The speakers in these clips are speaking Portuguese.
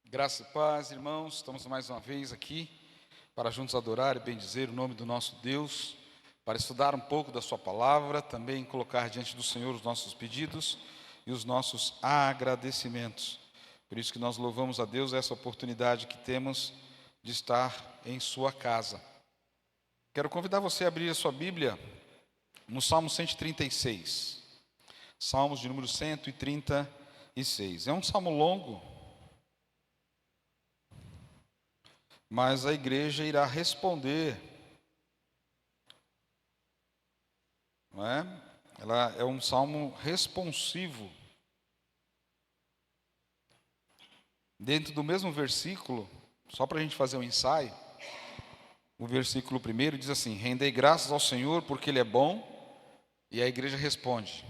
Graça e paz, irmãos, estamos mais uma vez aqui para juntos adorar e bendizer o nome do nosso Deus, para estudar um pouco da sua palavra, também colocar diante do Senhor os nossos pedidos e os nossos agradecimentos. Por isso que nós louvamos a Deus essa oportunidade que temos de estar em sua casa. Quero convidar você a abrir a sua Bíblia no Salmo 136. Salmos de número 136. É um salmo longo, mas a igreja irá responder, não é? Ela é um salmo responsivo. Dentro do mesmo versículo, só para a gente fazer um ensaio, o versículo 1 diz assim: rendei graças ao Senhor porque Ele é bom, e a igreja responde,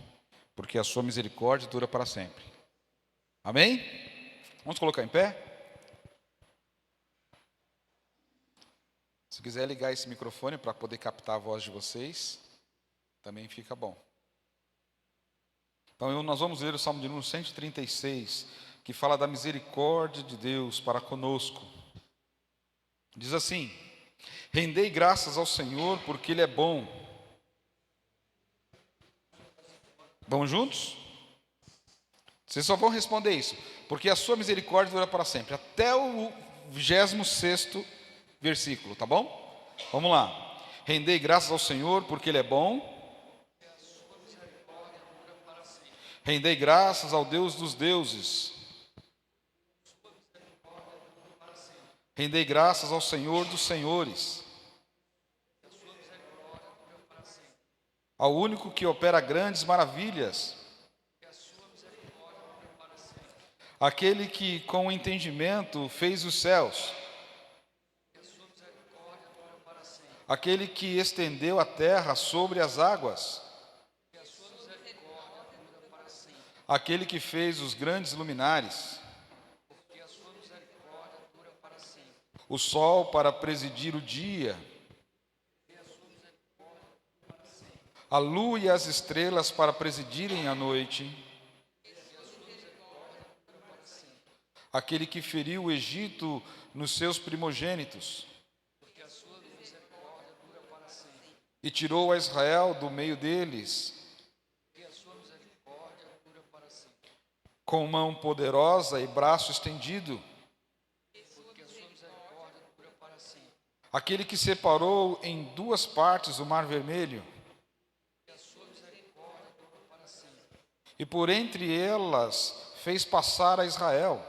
porque a sua misericórdia dura para sempre. Amém? Vamos colocar em pé? Se quiser ligar esse microfone para poder captar a voz de vocês, também fica bom. Então nós vamos ler o Salmo de número 136, que fala da misericórdia de Deus para conosco. Diz assim: rendei graças ao Senhor porque Ele é bom. Vamos juntos? Vocês só vão responder isso, porque a sua misericórdia dura para sempre, até o 26º versículo, tá bom? Vamos lá. Rendei graças ao Senhor porque Ele é bom. Rendei graças ao Deus dos deuses. Rendei graças ao Senhor dos senhores. Ao único que opera grandes maravilhas. Aquele que com o entendimento fez os céus. Aquele que estendeu a terra sobre as águas. Aquele que fez os grandes luminares. O sol para presidir o dia. A lua e as estrelas para presidirem a noite. Aquele que feriu o Egito nos seus primogênitos. E tirou a Israel do meio deles. Com mão poderosa e braço estendido. Aquele que separou em duas partes o mar vermelho. E por entre elas fez passar a Israel.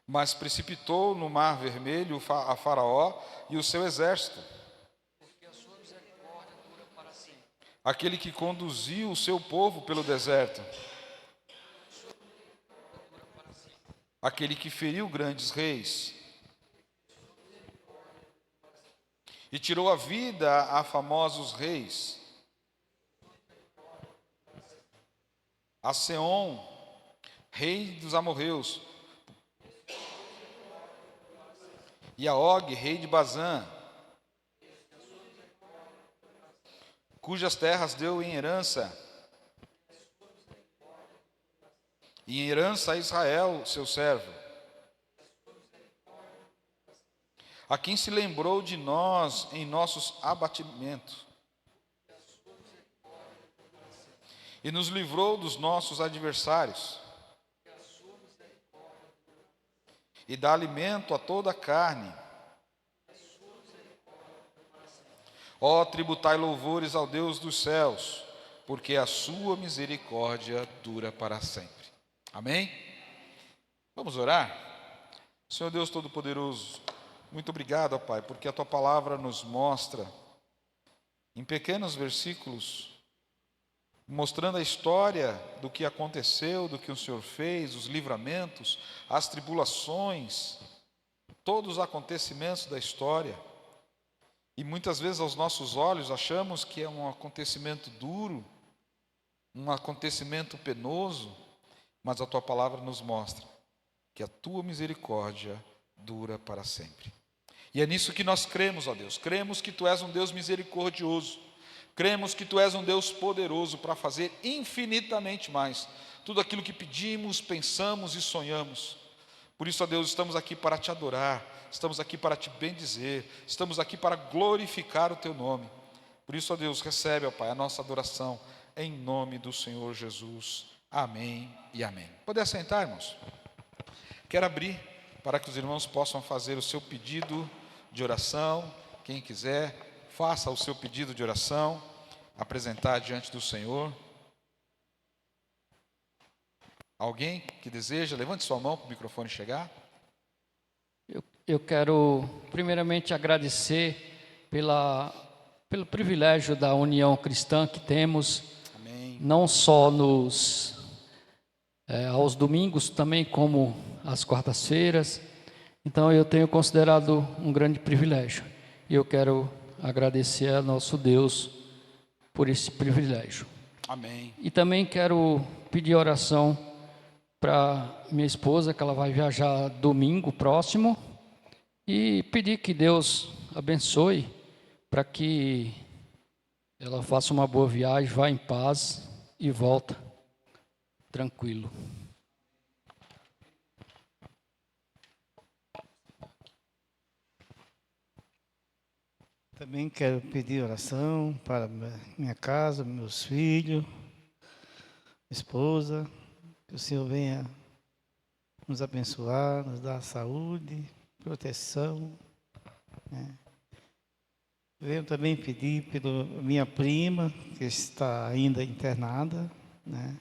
Mas precipitou no mar vermelho a Faraó e o seu exército. Aquele que conduziu o seu povo pelo deserto. Aquele que feriu grandes reis. E tirou a vida a famosos reis. A Seom, rei dos amorreus. E a Og, rei de Bazã, cujas terras deu em herança, e em herança a Israel, seu servo, a quem se lembrou de nós em nossos abatimentos, e nos livrou dos nossos adversários, e dá alimento a toda a carne. Ó, tributai louvores ao Deus dos céus, porque a sua misericórdia dura para sempre. Amém? Vamos orar? Senhor Deus Todo-Poderoso, muito obrigado, ó Pai, porque a Tua palavra nos mostra, em pequenos versículos, mostrando a história do que aconteceu, do que o Senhor fez, os livramentos, as tribulações, todos os acontecimentos da história. E muitas vezes aos nossos olhos achamos que é um acontecimento duro, um acontecimento penoso, mas a Tua palavra nos mostra que a Tua misericórdia dura para sempre. E é nisso que nós cremos, ó Deus. Cremos que Tu és um Deus misericordioso. Cremos que Tu és um Deus poderoso para fazer infinitamente mais tudo aquilo que pedimos, pensamos e sonhamos. Por isso, ó Deus, estamos aqui para Te adorar, estamos aqui para Te bendizer, estamos aqui para glorificar o Teu nome. Por isso, ó Deus, recebe, ó Pai, a nossa adoração em nome do Senhor Jesus. Amém e amém. Pode assentar, irmãos? Quero abrir para que os irmãos possam fazer o seu pedido de oração. Quem quiser, faça o seu pedido de oração, apresentar diante do Senhor. Alguém que deseja, levante sua mão para o microfone chegar. Eu quero primeiramente agradecer pelo privilégio da união cristã que temos, Amém. não só aos domingos, também como às quartas-feiras. Então eu tenho considerado um grande privilégio e eu quero agradecer a nosso Deus por esse privilégio. Amém. E também quero pedir oração para minha esposa, que ela vai viajar domingo próximo, e pedir que Deus abençoe para que ela faça uma boa viagem, vá em paz e volta tranquilo. Também quero pedir oração para minha casa, meus filhos, esposa, que o Senhor venha nos abençoar, nos dar saúde, proteção, né? Venho também pedir pela minha prima, que está ainda internada, né?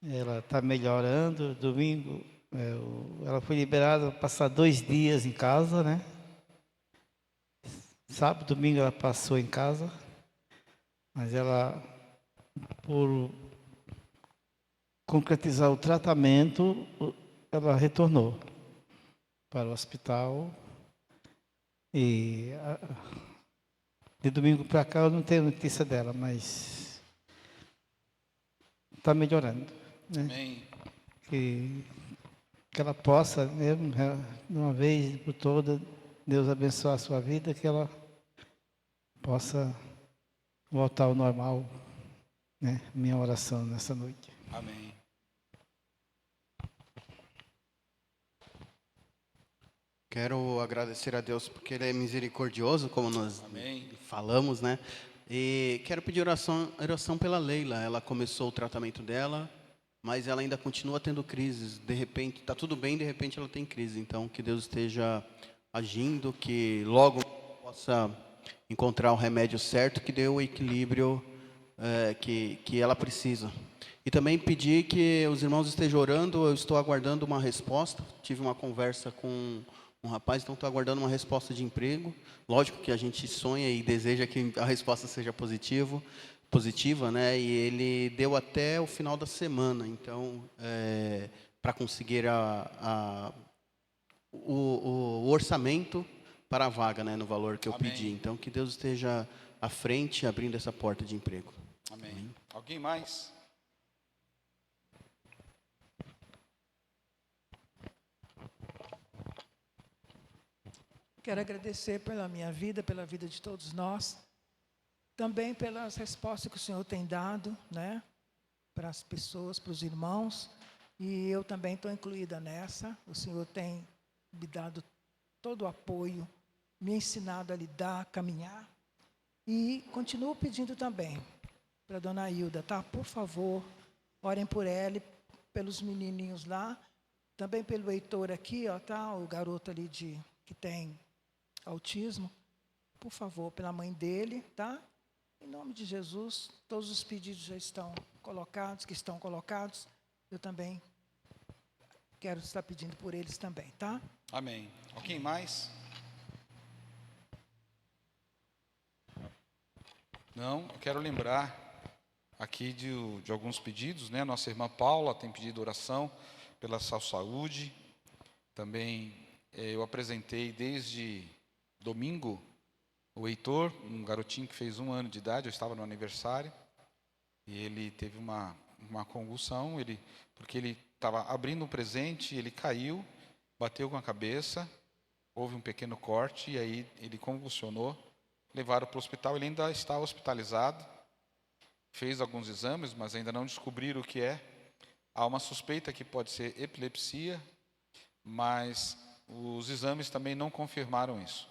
Ela está melhorando. Domingo, ela foi liberada para passar 2 dias em casa, né? Sábado, domingo ela passou em casa, mas ela, por concretizar o tratamento, ela retornou para o hospital. E de domingo para cá eu não tenho notícia dela, mas está melhorando, né? Amém. Que ela possa, mesmo, de uma vez por toda, Deus abençoar a sua vida, que ela possa voltar ao normal, né? Minha oração nessa noite. Amém. Quero agradecer a Deus porque Ele é misericordioso, como nós Amém. falamos, né? E quero pedir oração pela Leila. Ela começou o tratamento dela, mas ela ainda continua tendo crises. De repente, está tudo bem, de repente ela tem crise. Então, que Deus esteja agindo, que logo possa encontrar o remédio certo, que dê o equilíbrio que ela precisa. E também pedir que os irmãos estejam orando. Eu estou aguardando uma resposta. Tive uma conversa com um rapaz, então estou aguardando uma resposta de emprego. Lógico que a gente sonha e deseja que a resposta seja positiva, né? E ele deu até o final da semana, então, para conseguir o orçamento para a vaga, né? No valor que eu Amém. pedi. Então, que Deus esteja à frente, abrindo essa porta de emprego. Amém. Alguém mais? Quero agradecer pela minha vida, pela vida de todos nós, também pelas respostas que o Senhor tem dado, né, para as pessoas, para os irmãos, e eu também estou incluída nessa. O Senhor tem me dado todo o apoio, me ensinado a lidar, a caminhar, e continuo pedindo também para a dona Hilda, tá? Por favor, orem por ela e pelos menininhos lá, também pelo Heitor aqui, ó, tá? O garoto ali que tem autismo, por favor, pela mãe dele, tá? Em nome de Jesus, todos os pedidos já estão colocados, que estão colocados. Eu também quero estar pedindo por eles também, tá? Amém. Alguém mais? Não, eu quero lembrar aqui de alguns pedidos, né? Nossa irmã Paula tem pedido oração pela sua saúde. Também eu apresentei desde domingo o Heitor, um garotinho que fez 1 ano de idade. Eu estava no aniversário e ele teve uma convulsão, porque ele estava abrindo um presente, ele caiu, bateu com a cabeça, houve um pequeno corte e aí ele convulsionou levaram para o hospital. Ele ainda está hospitalizado, fez alguns exames, mas ainda não descobriram o que é. Há uma suspeita que pode ser epilepsia, mas os exames também não confirmaram isso.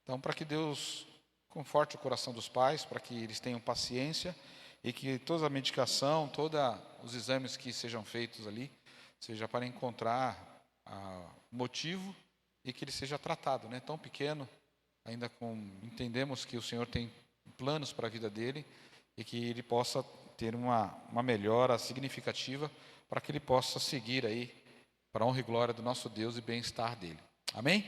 Então, para que Deus conforte o coração dos pais, para que eles tenham paciência e que toda a medicação, todos os exames que sejam feitos ali, seja para encontrar o motivo e que ele seja tratado, né? Tão pequeno, ainda entendemos que o Senhor tem planos para a vida dele e que ele possa ter uma melhora significativa para que ele possa seguir aí para a honra e glória do nosso Deus e bem-estar dele. Amém?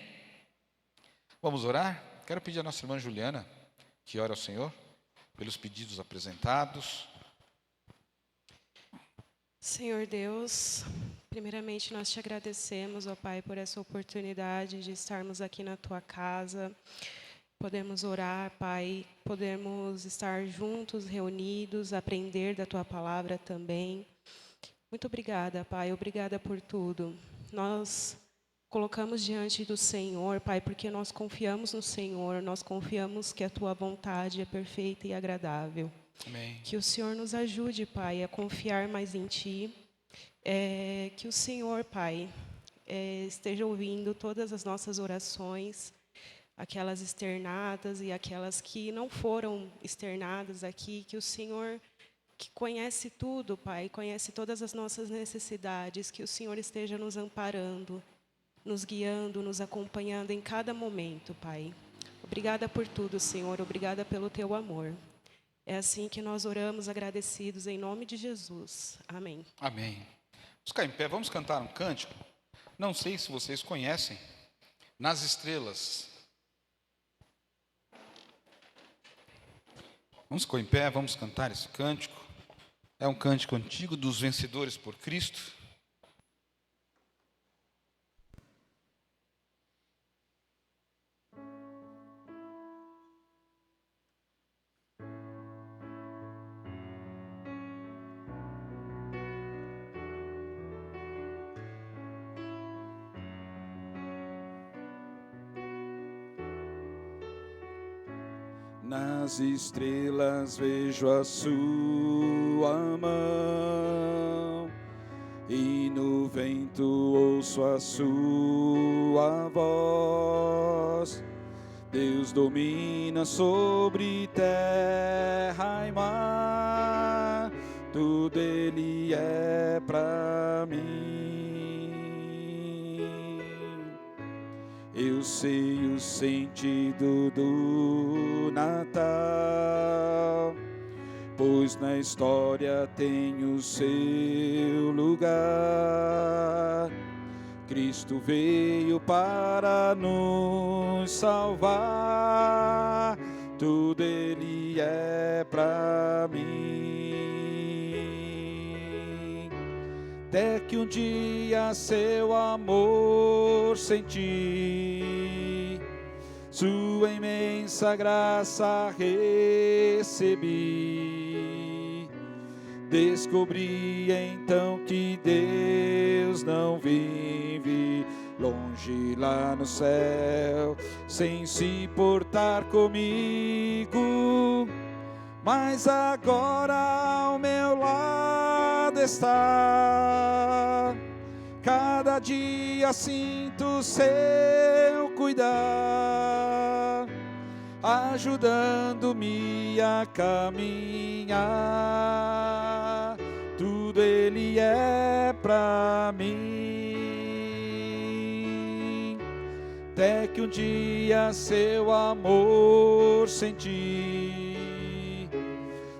Vamos orar? Quero pedir à nossa irmã Juliana que ore ao Senhor pelos pedidos apresentados. Senhor Deus, primeiramente nós te agradecemos, ó Pai, por essa oportunidade de estarmos aqui na Tua casa. Podemos orar, Pai, podemos estar juntos, reunidos, aprender da Tua palavra também. Muito obrigada, Pai, obrigada por tudo. Nós colocamos diante do Senhor, Pai, porque nós confiamos no Senhor, nós confiamos que a Tua vontade é perfeita e agradável. Amém. Que o Senhor nos ajude, Pai, a confiar mais em Ti. Que o Senhor, Pai, esteja ouvindo todas as nossas orações, aquelas externadas e aquelas que não foram externadas aqui, que o Senhor, que conhece tudo, Pai, conhece todas as nossas necessidades, que o Senhor esteja nos amparando, nos guiando, nos acompanhando em cada momento, Pai. Obrigada por tudo, Senhor, obrigada pelo Teu amor. É assim que nós oramos agradecidos em nome de Jesus. Amém. Amém. Vamos ficar em pé, vamos cantar um cântico. Não sei se vocês conhecem, Nas Estrelas. Vamos ficar em pé, vamos cantar esse cântico. É um cântico antigo dos vencedores por Cristo. Nas estrelas vejo a sua mão, e no vento ouço a sua voz. Deus domina sobre terra e mar, tudo Ele é pra mim. Eu sei o sentido do Natal, pois na história tem o seu lugar. Cristo veio para nos salvar, tudo Ele é pra mim. Até que um dia seu amor senti, sua imensa graça recebi. Descobri então que Deus não vive longe lá no céu, sem se importar comigo, mas agora ao meu lado está. Cada dia sinto seu cuidar, ajudando-me a caminhar. Tudo Ele é pra mim. Até que um dia seu amor senti,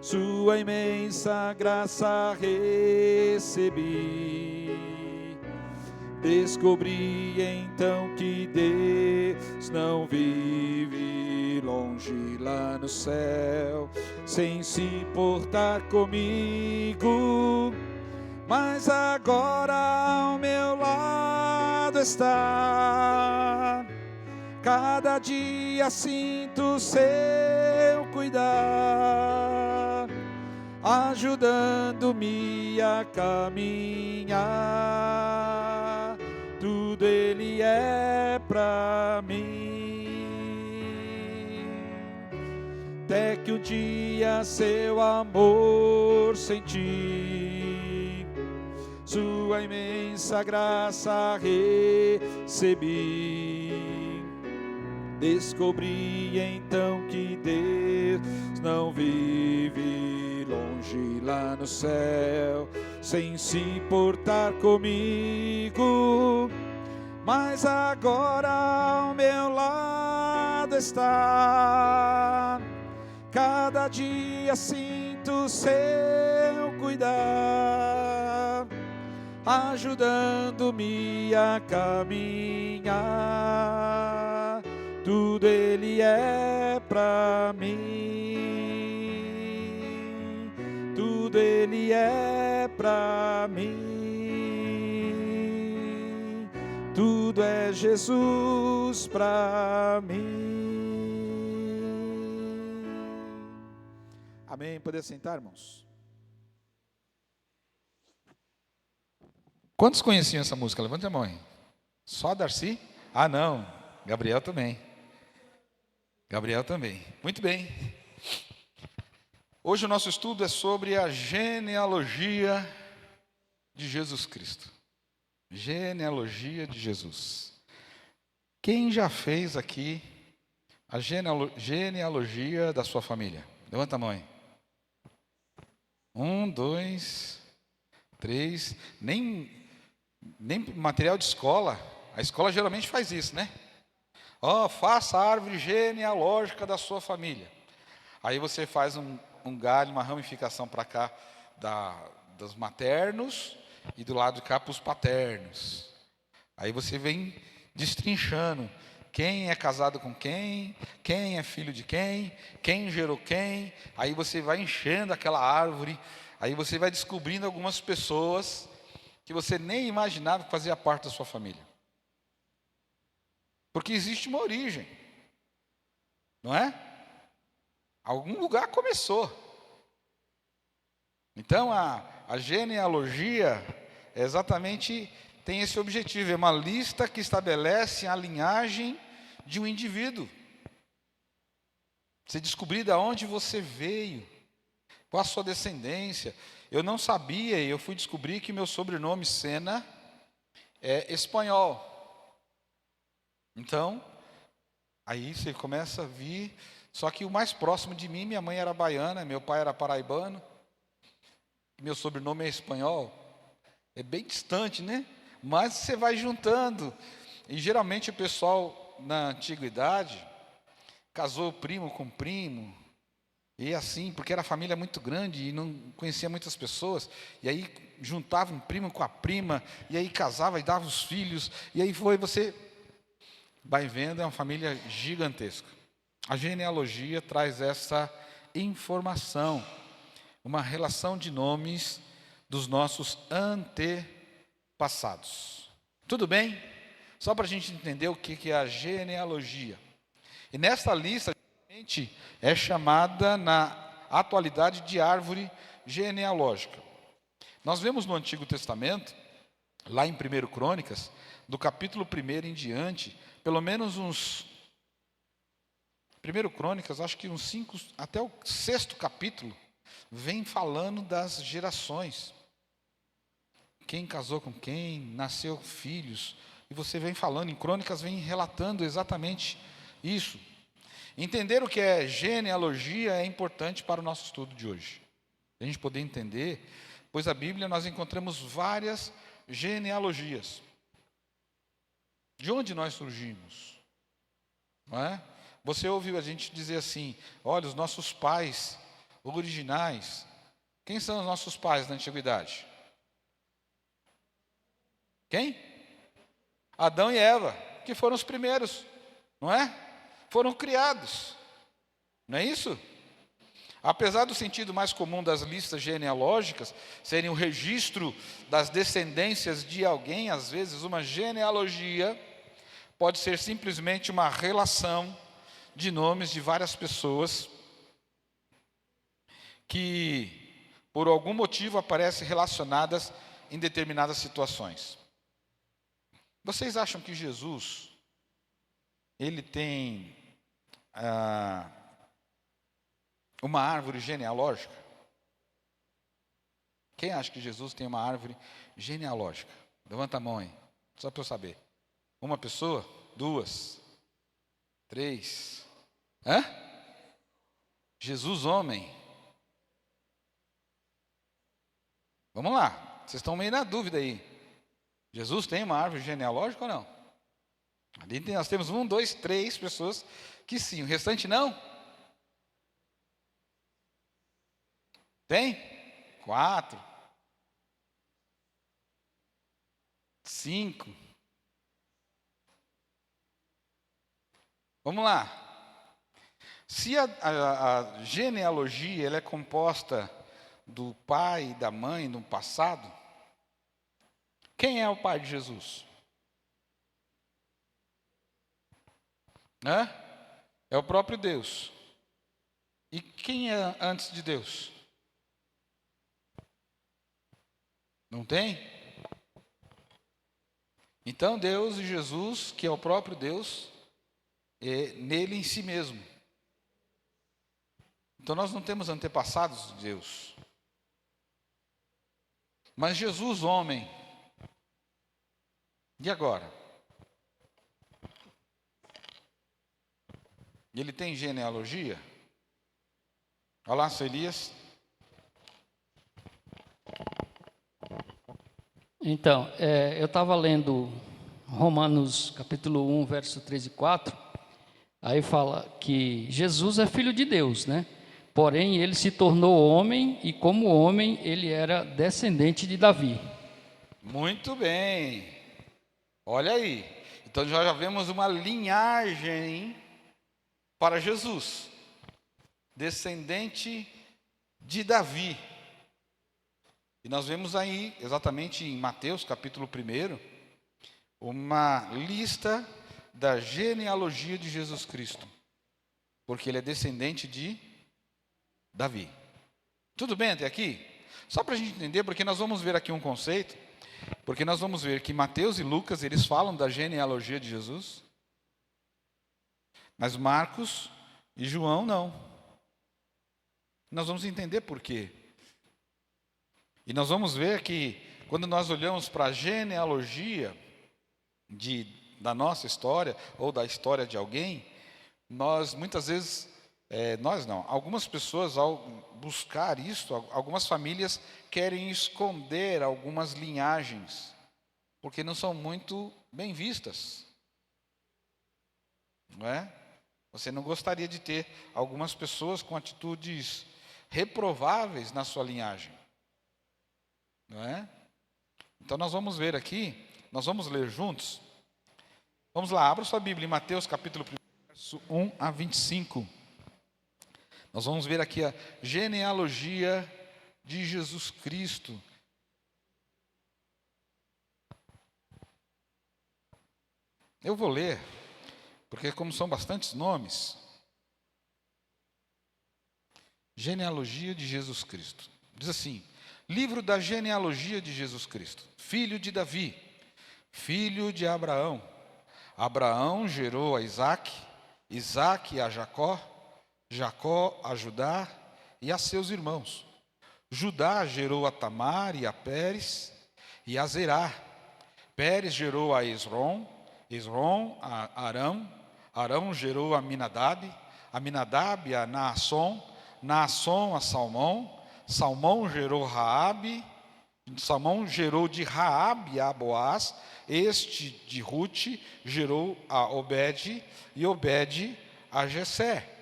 sua imensa graça recebi. Descobri então que Deus não vive longe lá no céu, sem se importar comigo, mas agora ao meu lado está. Cada dia sinto seu cuidar, ajudando-me a caminhar. Tudo Ele é pra mim. até que um dia seu amor senti, sua imensa graça recebi. Descobri então que Deus não vive longe lá no céu, sem se importar comigo, mas agora ao meu lado está. Cada dia sinto seu cuidar, ajudando-me a caminhar. Tudo Ele é pra mim, tudo Ele é pra mim, tudo é Jesus pra mim. Amém. Poder sentar, irmãos? Quantos conheciam essa música? Levante a mão aí. Só Darcy? Ah, não. Gabriel também. Gabriel também. Muito bem. Hoje o nosso estudo é sobre a genealogia de Jesus Cristo. Genealogia de Jesus. Quem já fez aqui a genealogia da sua família? Levanta a mão aí. 1, 2, 3. Nem material de escola. A escola geralmente faz isso, né? Faça a árvore genealógica da sua família. Aí você faz um galho, uma ramificação para cá dos maternos e do lado de cá para os paternos. Aí você vem destrinchando quem é casado com quem é filho de quem gerou quem. Aí você vai enchendo aquela árvore. Aí você vai descobrindo algumas pessoas que você nem imaginava que fazia parte da sua família. Porque existe uma origem, não é? Algum lugar começou. Então a genealogia tem esse objetivo, é uma lista que estabelece a linhagem de um indivíduo. Você descobrir de onde você veio, qual a sua descendência. Eu não sabia, e eu fui descobrir que meu sobrenome Sena é espanhol. Então, aí você começa a vir, só que o mais próximo de mim, minha mãe era baiana, meu pai era paraibano, meu sobrenome é espanhol, é bem distante, né? Mas você vai juntando, e geralmente o pessoal na antiguidade casou primo com primo, e assim, porque era família muito grande e não conhecia muitas pessoas, e aí juntava um primo com a prima, e aí casava e dava os filhos, e aí você vai vendo, é uma família gigantesca. A genealogia traz essa informação, uma relação de nomes dos nossos antepassados. Tudo bem? Só para a gente entender o que é a genealogia. E nessa lista, geralmente, é chamada na atualidade de árvore genealógica. Nós vemos no Antigo Testamento, lá em 1 Crônicas, do capítulo 1 em diante, pelo menos uns 1 Crônicas, acho que uns 5, até o 6º capítulo, vem falando das gerações. Quem casou com quem, nasceu filhos, e você vem falando, em Crônicas vem relatando exatamente isso. Entender o que é genealogia é importante para o nosso estudo de hoje. A gente poder entender, pois a Bíblia nós encontramos várias genealogias. De onde nós surgimos? Não é? Você ouviu a gente dizer assim, olha, os nossos pais originais. Quem são os nossos pais na antiguidade? Quem? Adão e Eva, que foram os primeiros, não é? Foram criados, não é isso? Apesar do sentido mais comum das listas genealógicas serem o registro das descendências de alguém, às vezes uma genealogia pode ser simplesmente uma relação de nomes de várias pessoas que, por algum motivo, aparecem relacionadas em determinadas situações. Vocês acham que Jesus, ele tem uma árvore genealógica? Quem acha que Jesus tem uma árvore genealógica? Levanta a mão aí, só para eu saber. Uma pessoa? 2? 3? Hã? Jesus homem. Vamos lá, vocês estão meio na dúvida aí. Jesus tem uma árvore genealógica ou não? Ali nós temos 1, 2, 3 pessoas que sim, o restante não? Tem? 4? 5? Vamos lá. Se a genealogia ela é composta do pai e da mãe no passado, quem é o pai de Jesus? Hã? É o próprio Deus. E quem é antes de Deus? Não tem? Então Deus e Jesus, que é o próprio Deus, é nele em si mesmo. Então nós não temos antepassados de Deus. Mas Jesus, homem, e agora? Ele tem genealogia? Olha lá, seu Elias. Então, eu estava lendo Romanos capítulo 1, verso 3 e 4, aí fala que Jesus é filho de Deus, né? Porém, ele se tornou homem e como homem, ele era descendente de Davi. Muito bem. Olha aí. Então já vemos uma linhagem para Jesus. Descendente de Davi. E nós vemos aí, exatamente em Mateus, capítulo 1, uma lista da genealogia de Jesus Cristo. Porque ele é descendente de Davi. Tudo bem até aqui? Só para a gente entender, porque nós vamos ver aqui um conceito, porque nós vamos ver que Mateus e Lucas, eles falam da genealogia de Jesus, mas Marcos e João não. Nós vamos entender por quê. E nós vamos ver que, quando nós olhamos para a genealogia da nossa história, ou da história de alguém, nós muitas vezes, algumas pessoas ao buscar isso, algumas famílias querem esconder algumas linhagens, porque não são muito bem vistas. Não é? Você não gostaria de ter algumas pessoas com atitudes reprováveis na sua linhagem. Não é? Então nós vamos ver aqui, nós vamos ler juntos. Vamos lá, abra sua Bíblia em Mateus capítulo 1, verso 1 a 25. Nós vamos ver aqui a genealogia de Jesus Cristo. Eu vou ler, porque como são bastantes nomes, genealogia de Jesus Cristo. Diz assim: livro da genealogia de Jesus Cristo, filho de Davi, filho de Abraão. Abraão gerou a Isaque, Isaque a Jacó, Jacó a Judá e a seus irmãos. Judá gerou a Tamar e a Pérez e a Zerá. Pérez gerou a Esrom, Esrom a Arão, Arão gerou a Aminadab, Aminadab a Naasson, Naasson a Salmão, Salmão gerou Raabe, Salmão gerou de Raabe a Boaz, este de Rute gerou a Obed e Obed a Jessé.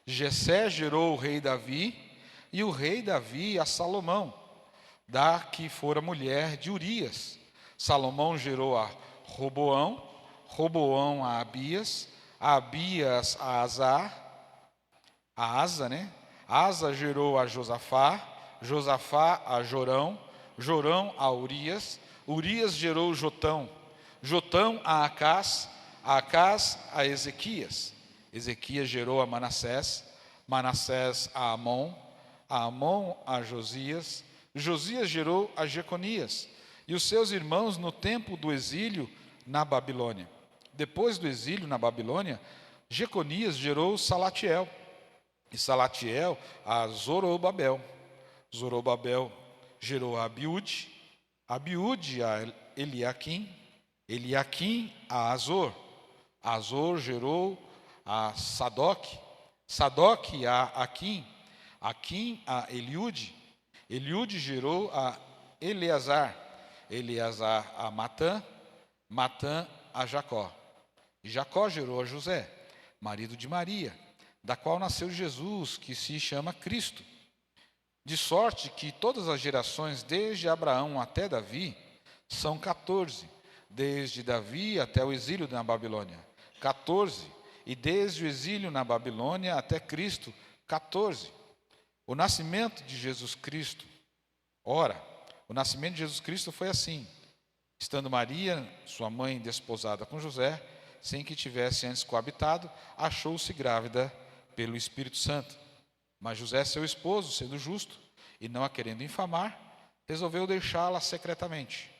Jessé gerou o rei Davi e o rei Davi a Salomão, da que fora mulher de Urias. Salomão gerou a Roboão, Roboão a Abias a Asa, né? Asa gerou a Josafá, Josafá a Jorão, Jorão a Urias, Urias gerou Jotão, Jotão a Acás, Acás a Ezequias, Ezequias gerou a Manassés, Manassés a Amon, Amon a Josias, Josias gerou a Jeconias e os seus irmãos no tempo do exílio na Babilônia. Depois do exílio na Babilônia, Jeconias gerou Salatiel, e Salatiel a Zorobabel. Zorobabel gerou a Abiúde, Abiúde a Eliaquim, Eliaquim a Azor, Azor gerou a Sadoc, Sadoc a Aquim, Aquim a Eliúde, Eliúde gerou a Eleazar, Eleazar a Matã, Matã a Jacó. E Jacó gerou a José, marido de Maria, da qual nasceu Jesus, que se chama Cristo. De sorte que todas as gerações, desde Abraão até Davi, são 14, desde Davi até o exílio na Babilônia, 14, e desde o exílio na Babilônia até Cristo, 14. O nascimento de Jesus Cristo, ora, o nascimento de Jesus Cristo foi assim: estando Maria, sua mãe, desposada com José, sem que tivesse antes coabitado, achou-se grávida pelo Espírito Santo. Mas José, seu esposo, sendo justo e não a querendo infamar, resolveu deixá-la secretamente.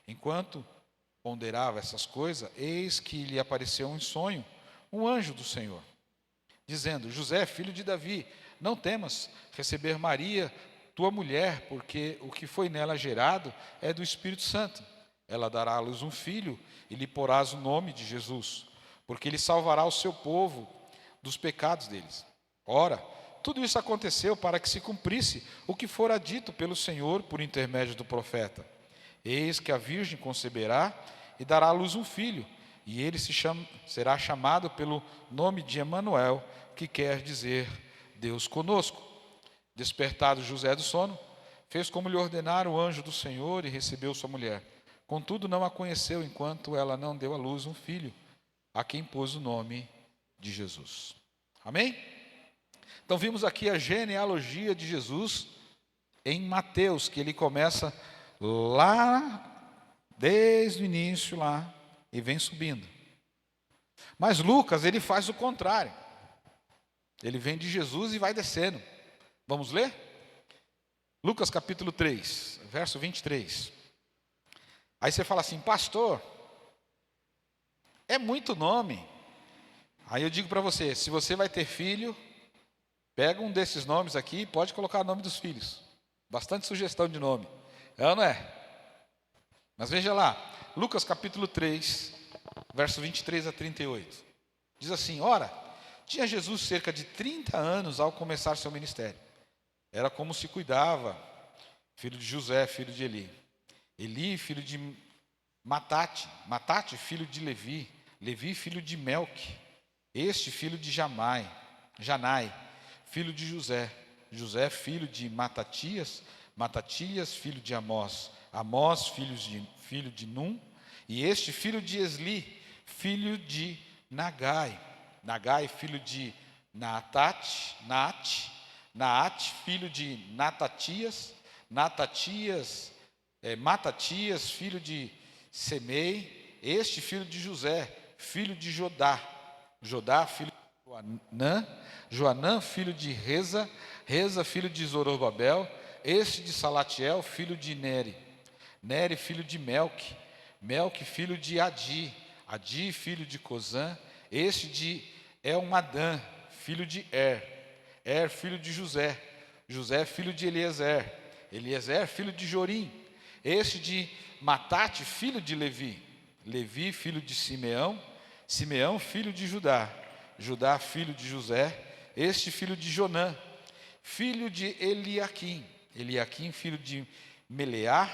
Enquanto ponderava essas coisas, eis que lhe apareceu em sonho um anjo do Senhor, dizendo: José, filho de Davi, não temas receber Maria, tua mulher, porque o que foi nela gerado é do Espírito Santo. Ela dará à luz um filho e lhe porás o nome de Jesus, porque ele salvará o seu povo dos pecados deles. Ora, tudo isso aconteceu para que se cumprisse o que fora dito pelo Senhor por intermédio do profeta. Eis que a virgem conceberá e dará à luz um filho, e ele será chamado pelo nome de Emanuel, que quer dizer Deus conosco. Despertado José do sono, fez como lhe ordenara o anjo do Senhor e recebeu sua mulher. Contudo, não a conheceu enquanto ela não deu à luz um filho, a quem pôs o nome de Jesus. Amém? Então vimos aqui a genealogia de Jesus em Mateus, que ele começa lá, desde o início lá, e vem subindo. Mas Lucas, ele faz o contrário. Ele vem de Jesus e vai descendo. Vamos ler? Lucas capítulo 3, verso 23. Aí você fala assim: pastor, é muito nome. Aí eu digo para você, se você vai ter filho, pega um desses nomes aqui e pode colocar o nome dos filhos. Bastante sugestão de nome. É ou não é? Mas veja lá, Lucas capítulo 3, verso 23 a 38. Diz assim: ora, tinha Jesus cerca de 30 anos ao começar seu ministério. Era como se cuidava, filho de José, filho de Eli. Eli, filho de Matate, Matate, filho de Levi, Levi, filho de Melque, este filho de Janai, filho de José, José, filho de Matatias, Matatias, filho de Amós, Amós, filho de Num, e este filho de Esli, filho de Nagai, Nagai, filho de Naate, filho de Natatias, Matatias, filho de Semei, este filho de José, filho de Jodá, filho de Joanã, filho de Reza, filho de Zorobabel, este de Salatiel, filho de Neri, filho de Melque, filho de Adi, filho de Cozã, este de Elmadã, filho de filho de José, filho de Eliezer, filho de Jorim, este de Matate, filho de Levi, filho de Simeão, filho de Judá, filho de José, este filho de Jonã, filho de Eliaquim, filho de Meleá,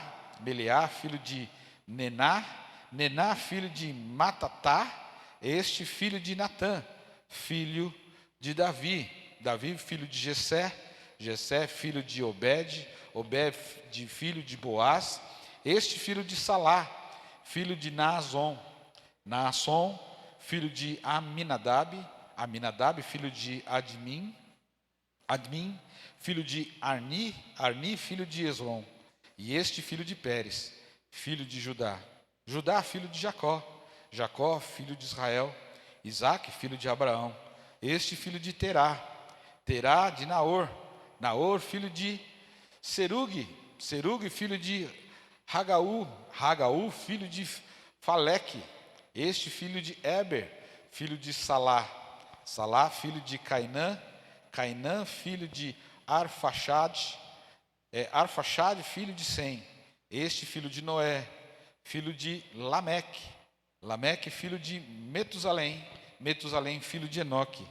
filho de Nená, filho de Matatá, este filho de Natã, filho de Davi, filho de Jessé, filho de Obed, filho de Boaz, este filho de Salá, filho de Naasson, filho de Aminadab, filho de Admin, filho de Arni, filho de Esrom, e este filho de Pérez, filho de Judá, filho de Jacó, filho de Israel, Isaque, filho de Abraão, este filho de Terá de Naor, filho de Serug, filho de Hagaú, filho de Faleque, este filho de Eber, filho de Salá, filho de Cainã, Cainã, filho de Arfaxade, Arfaxade, filho de Sem, este filho de Noé, filho de Lameque, Lameque, filho de Metusalém, Metusalém, filho de Enoque,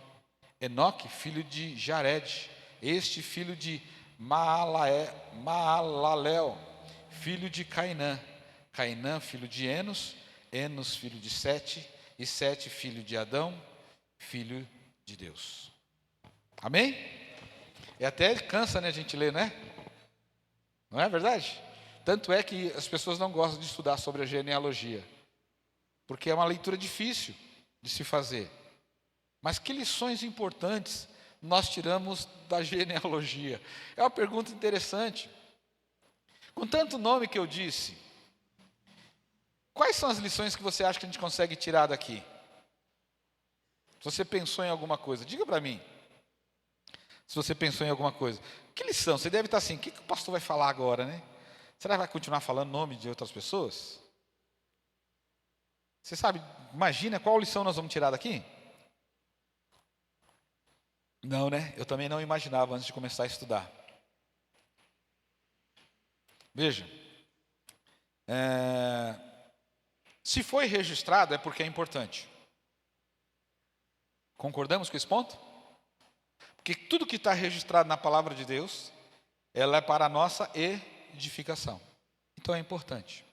Enoque, filho de Jared, este filho de Maalalel, filho de Cainã, Cainã, filho de Enos, Enos, filho de Sete, e Sete, filho de Adão, filho de Deus. Amém? E até cansa, né, a gente ler, né? Não é verdade? Tanto é que as pessoas não gostam de estudar sobre a genealogia, porque é uma leitura difícil de se fazer. Mas que lições importantes nós tiramos da genealogia? É uma pergunta interessante. Com tanto nome que eu disse, quais são as lições que você acha que a gente consegue tirar daqui? Se você pensou em alguma coisa, diga para mim. Se você pensou em alguma coisa. Que lição? Você deve estar assim, o que o pastor vai falar agora, né? Será que vai continuar falando nome de outras pessoas? Você sabe, imagina qual lição nós vamos tirar daqui? Não, né? Eu também não imaginava antes de começar a estudar. Veja, se foi registrado é porque é importante. Concordamos com esse ponto? Porque tudo que está registrado na palavra de Deus, ela é para a nossa edificação. Então é importante.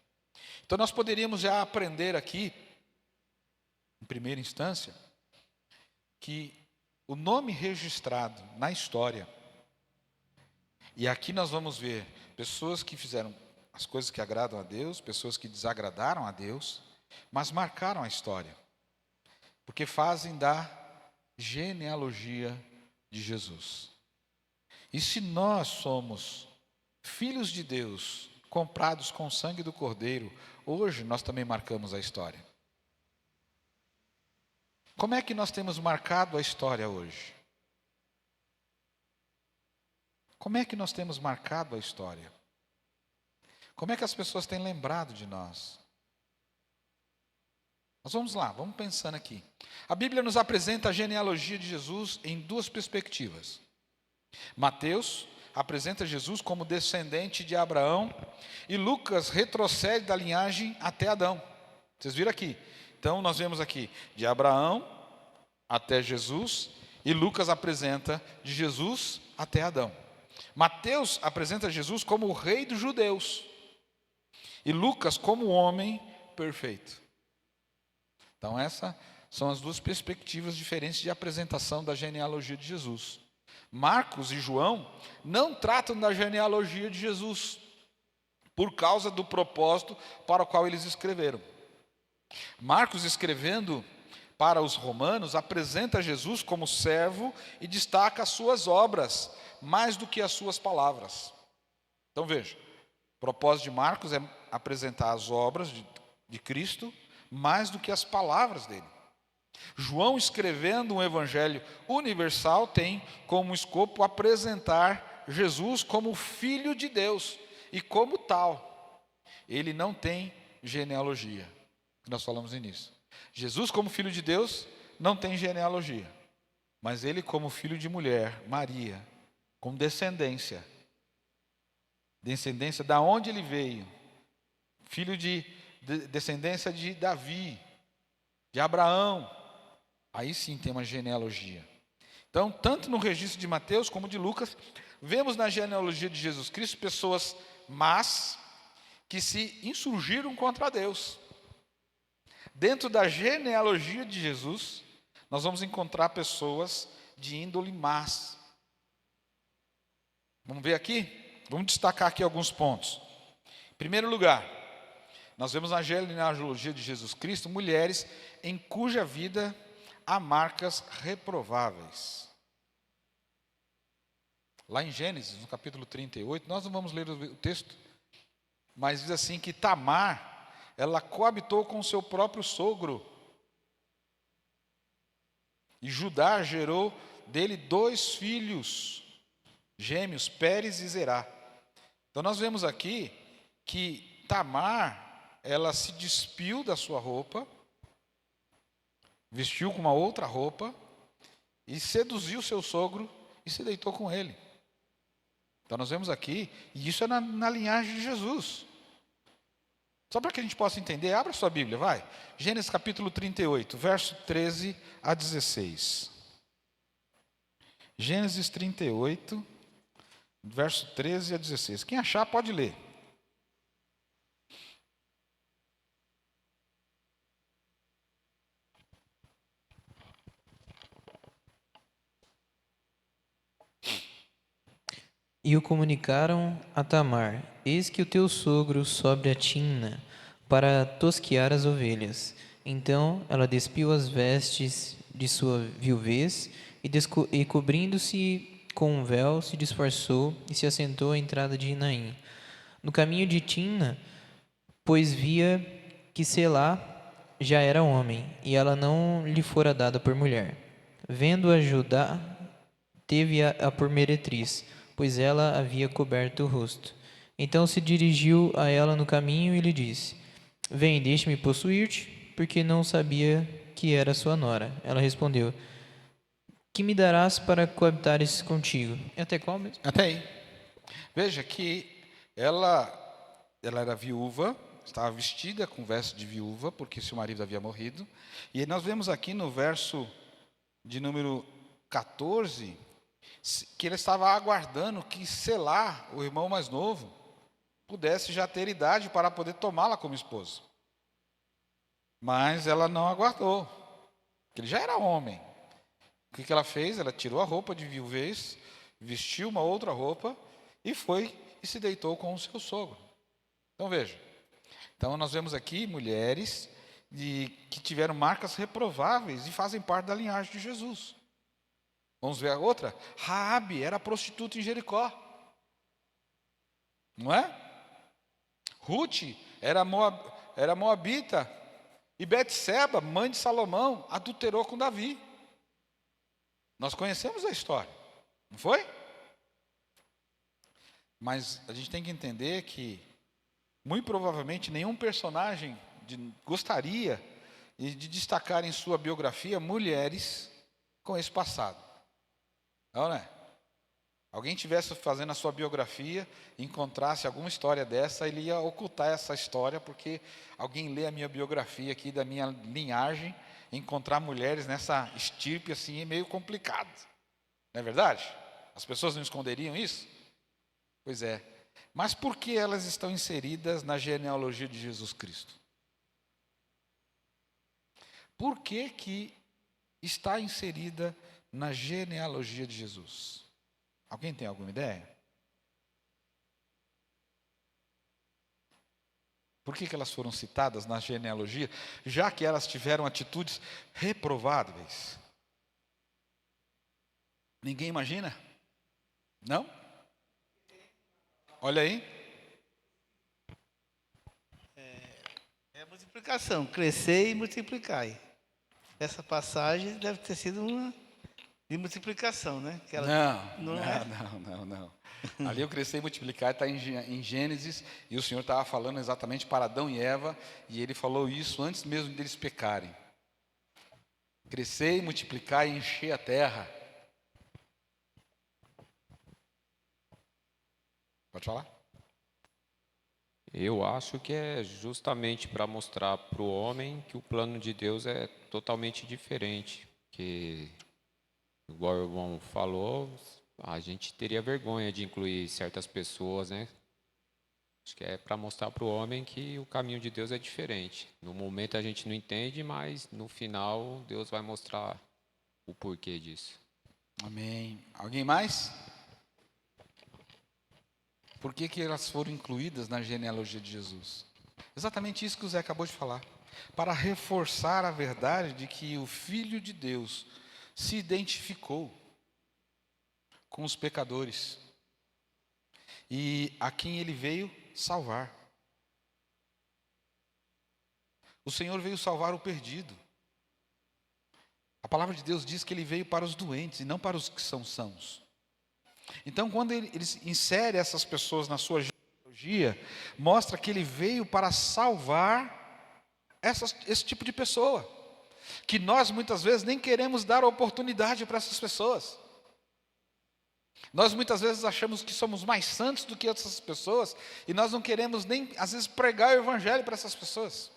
Então nós poderíamos já aprender aqui, em primeira instância, que o nome registrado na história, e aqui nós vamos ver pessoas que fizeram as coisas que agradam a Deus, pessoas que desagradaram a Deus, mas marcaram a história, porque fazem da genealogia de Jesus. E se nós somos filhos de Deus, comprados com o sangue do Cordeiro, hoje nós também marcamos a história. Como é que nós temos marcado a história hoje? Como é que nós temos marcado a história? Como é que as pessoas têm lembrado de nós? Mas vamos lá, vamos pensando aqui. A Bíblia nos apresenta a genealogia de Jesus em duas perspectivas. Mateus apresenta Jesus como descendente de Abraão e Lucas retrocede da linhagem até Adão. Vocês viram aqui? Então nós vemos aqui de Abraão até Jesus e Lucas apresenta de Jesus até Adão. Mateus apresenta Jesus como o rei dos judeus e Lucas como o homem perfeito. Então essas são as duas perspectivas diferentes de apresentação da genealogia de Jesus. Marcos e João não tratam da genealogia de Jesus por causa do propósito para o qual eles escreveram. Marcos, escrevendo para os romanos, apresenta Jesus como servo e destaca as suas obras mais do que as suas palavras. Então veja, o propósito de Marcos é apresentar as obras de Cristo mais do que as palavras dele. João, escrevendo um evangelho universal, tem como escopo apresentar Jesus como Filho de Deus e como tal. Ele não tem genealogia. Nós falamos nisso. Jesus como Filho de Deus não tem genealogia, mas ele como filho de mulher, Maria, com descendência da onde ele veio, filho de descendência de Davi, de Abraão. Aí sim tem uma genealogia. Então, tanto no registro de Mateus como de Lucas, vemos na genealogia de Jesus Cristo pessoas más que se insurgiram contra Deus. Dentro da genealogia de Jesus, nós vamos encontrar pessoas de índole más. Vamos ver aqui? Vamos destacar aqui alguns pontos. Em primeiro lugar, nós vemos na genealogia de Jesus Cristo mulheres em cuja vida há marcas reprováveis. Lá em Gênesis, no capítulo 38, nós não vamos ler o texto, mas diz assim que Tamar, ela coabitou com seu próprio sogro. E Judá gerou dele 2 filhos gêmeos, Pérez e Zerá. Então nós vemos aqui que Tamar, ela se despiu da sua roupa, vestiu com uma outra roupa e seduziu seu sogro e se deitou com ele. Então nós vemos aqui, e isso é na linhagem de Jesus. Só para que a gente possa entender, abra sua Bíblia, vai. Gênesis capítulo 38, verso 13 a 16. Gênesis 38, verso 13 a 16. Quem achar pode ler. E o comunicaram a Tamar: eis que o teu sogro sobe a Timna para tosquear as ovelhas. Então ela despiu as vestes de sua viuvez e cobrindo-se com um véu, se disfarçou e se assentou à entrada de Naim. No caminho de Timna, pois via que Selá já era homem, e ela não lhe fora dada por mulher. Vendo-a Judá, teve-a por meretriz, pois ela havia coberto o rosto. Então se dirigiu a ela no caminho e lhe disse: vem, deixe-me possuir-te, porque não sabia que era sua nora. Ela respondeu: que me darás para coabitares contigo? É até qual mesmo? Até aí. Veja que ela era viúva, estava vestida com vestes de viúva, porque seu marido havia morrido. E nós vemos aqui no verso de número 14, que ele estava aguardando que Selá, o irmão mais novo, pudesse já ter idade para poder tomá-la como esposa. Mas ela não aguardou, porque ele já era homem. O que ela fez? Ela tirou a roupa de viuvez, vestiu uma outra roupa e foi e se deitou com o seu sogro. Então veja, então nós vemos aqui mulheres que tiveram marcas reprováveis e fazem parte da linhagem de Jesus. Vamos ver a outra? Raabe era prostituta em Jericó. Não é? Ruth era moabita. E Betseba, mãe de Salomão, adulterou com Davi. Nós conhecemos a história, não foi? Mas a gente tem que entender que, muito provavelmente, nenhum personagem gostaria de destacar em sua biografia mulheres com esse passado. Não é? Alguém estivesse fazendo a sua biografia e encontrasse alguma história dessa, ele ia ocultar essa história, porque alguém lê a minha biografia aqui, da minha linhagem, encontrar mulheres nessa estirpe assim é meio complicado. Não é verdade? As pessoas não esconderiam isso? Pois é. Mas por que elas estão inseridas na genealogia de Jesus Cristo? Por que está inserida na genealogia de Jesus? Alguém tem alguma ideia? Por que elas foram citadas na genealogia, já que elas tiveram atitudes reprováveis? Ninguém imagina? Não? Olha aí. É a multiplicação, crescer e multiplicai. Essa passagem deve ter sido uma de multiplicação, né? Que ela Não. Ali eu crescer e multiplicar está em Gênesis, e o Senhor estava falando exatamente para Adão e Eva, e ele falou isso antes mesmo deles pecarem. Crescer e multiplicar e encher a terra. Pode falar? Eu acho que é justamente para mostrar para o homem que o plano de Deus é totalmente diferente, que, igual o irmão falou, a gente teria vergonha de incluir certas pessoas, né? Acho que é para mostrar para o homem que o caminho de Deus é diferente. No momento a gente não entende, mas no final Deus vai mostrar o porquê disso. Amém. Alguém mais? Por que elas foram incluídas na genealogia de Jesus? Exatamente isso que o Zé acabou de falar. Para reforçar a verdade de que o Filho de Deus se identificou com os pecadores e a quem ele veio salvar. O Senhor veio salvar o perdido. A palavra de Deus diz que ele veio para os doentes e não para os que são sãos. Então, quando ele insere essas pessoas na sua genealogia, mostra que ele veio para salvar esse tipo de pessoa, que nós muitas vezes nem queremos dar oportunidade para essas pessoas. Nós muitas vezes achamos que somos mais santos do que outras pessoas e nós não queremos nem, às vezes, pregar o evangelho para essas pessoas.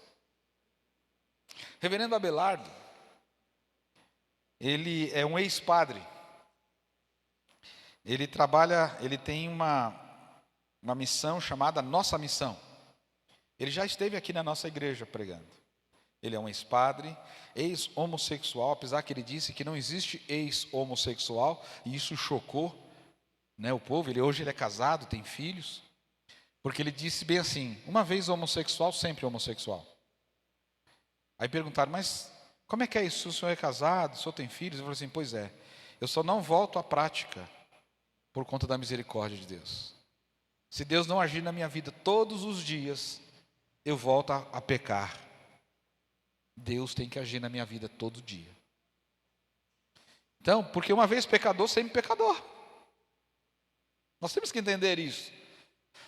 Reverendo Abelardo, ele é um ex-padre. Ele tem uma missão chamada Nossa Missão. Ele já esteve aqui na nossa igreja pregando. Ele é um ex-padre, ex-homossexual, apesar que ele disse que não existe ex-homossexual, e isso chocou, né, o povo. Hoje ele é casado, tem filhos, porque ele disse bem assim: uma vez homossexual, sempre homossexual. Aí perguntaram: mas como é que é isso? O senhor é casado, o senhor tem filhos? Ele falou assim: pois é, eu só não volto à prática por conta da misericórdia de Deus. Se Deus não agir na minha vida todos os dias, eu volto a pecar. Deus tem que agir na minha vida todo dia. Então, porque uma vez pecador, sempre pecador. Nós temos que entender isso.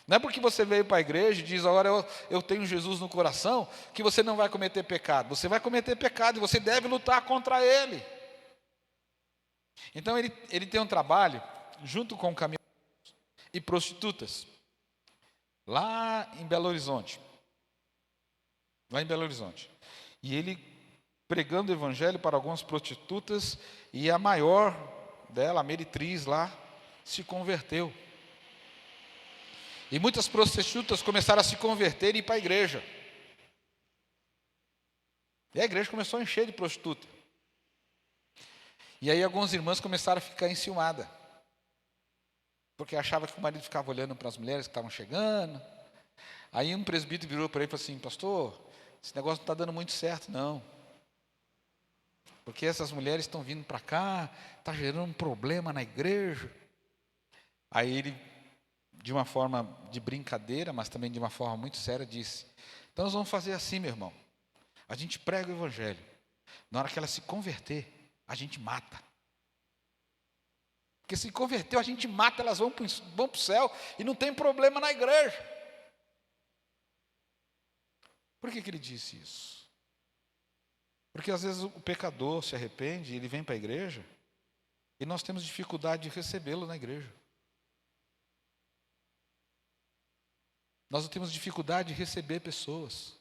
Não é porque você veio para a igreja e diz: agora eu tenho Jesus no coração, que você não vai cometer pecado. Você vai cometer pecado e você deve lutar contra ele. Então ele tem um trabalho junto com caminhoneiros e prostitutas, lá em Belo Horizonte. E ele pregando o evangelho para algumas prostitutas, e a maior dela, a meretriz lá, se converteu. E muitas prostitutas começaram a se converter e ir para a igreja. E a igreja começou a encher de prostituta. E aí algumas irmãs começaram a ficar enciumadas, porque achava que o marido ficava olhando para as mulheres que estavam chegando. Aí um presbítero virou para ele e falou assim: pastor, esse negócio não está dando muito certo, não. Porque essas mulheres estão vindo para cá, está gerando um problema na igreja. Aí ele, de uma forma de brincadeira, mas também de uma forma muito séria, disse: então nós vamos fazer assim, meu irmão. A gente prega o evangelho. Na hora que ela se converter, a gente mata. Porque se converteu, a gente mata, elas vão para o céu e não tem problema na igreja. Por que ele disse isso? Porque às vezes o pecador se arrepende, ele vem para a igreja, e nós temos dificuldade de recebê-lo na igreja. Nós temos dificuldade de receber pessoas.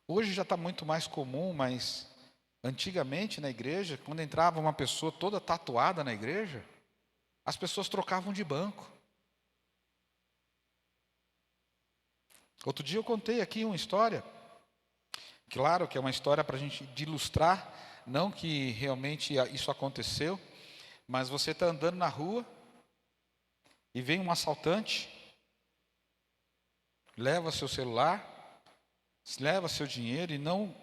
Hoje já está muito mais comum, mas antigamente na igreja, quando entrava uma pessoa toda tatuada na igreja, as pessoas trocavam de banco. Outro dia eu contei aqui uma história, claro que é uma história para a gente ilustrar, não que realmente isso aconteceu, mas você está andando na rua e vem um assaltante, leva seu celular, leva seu dinheiro e, não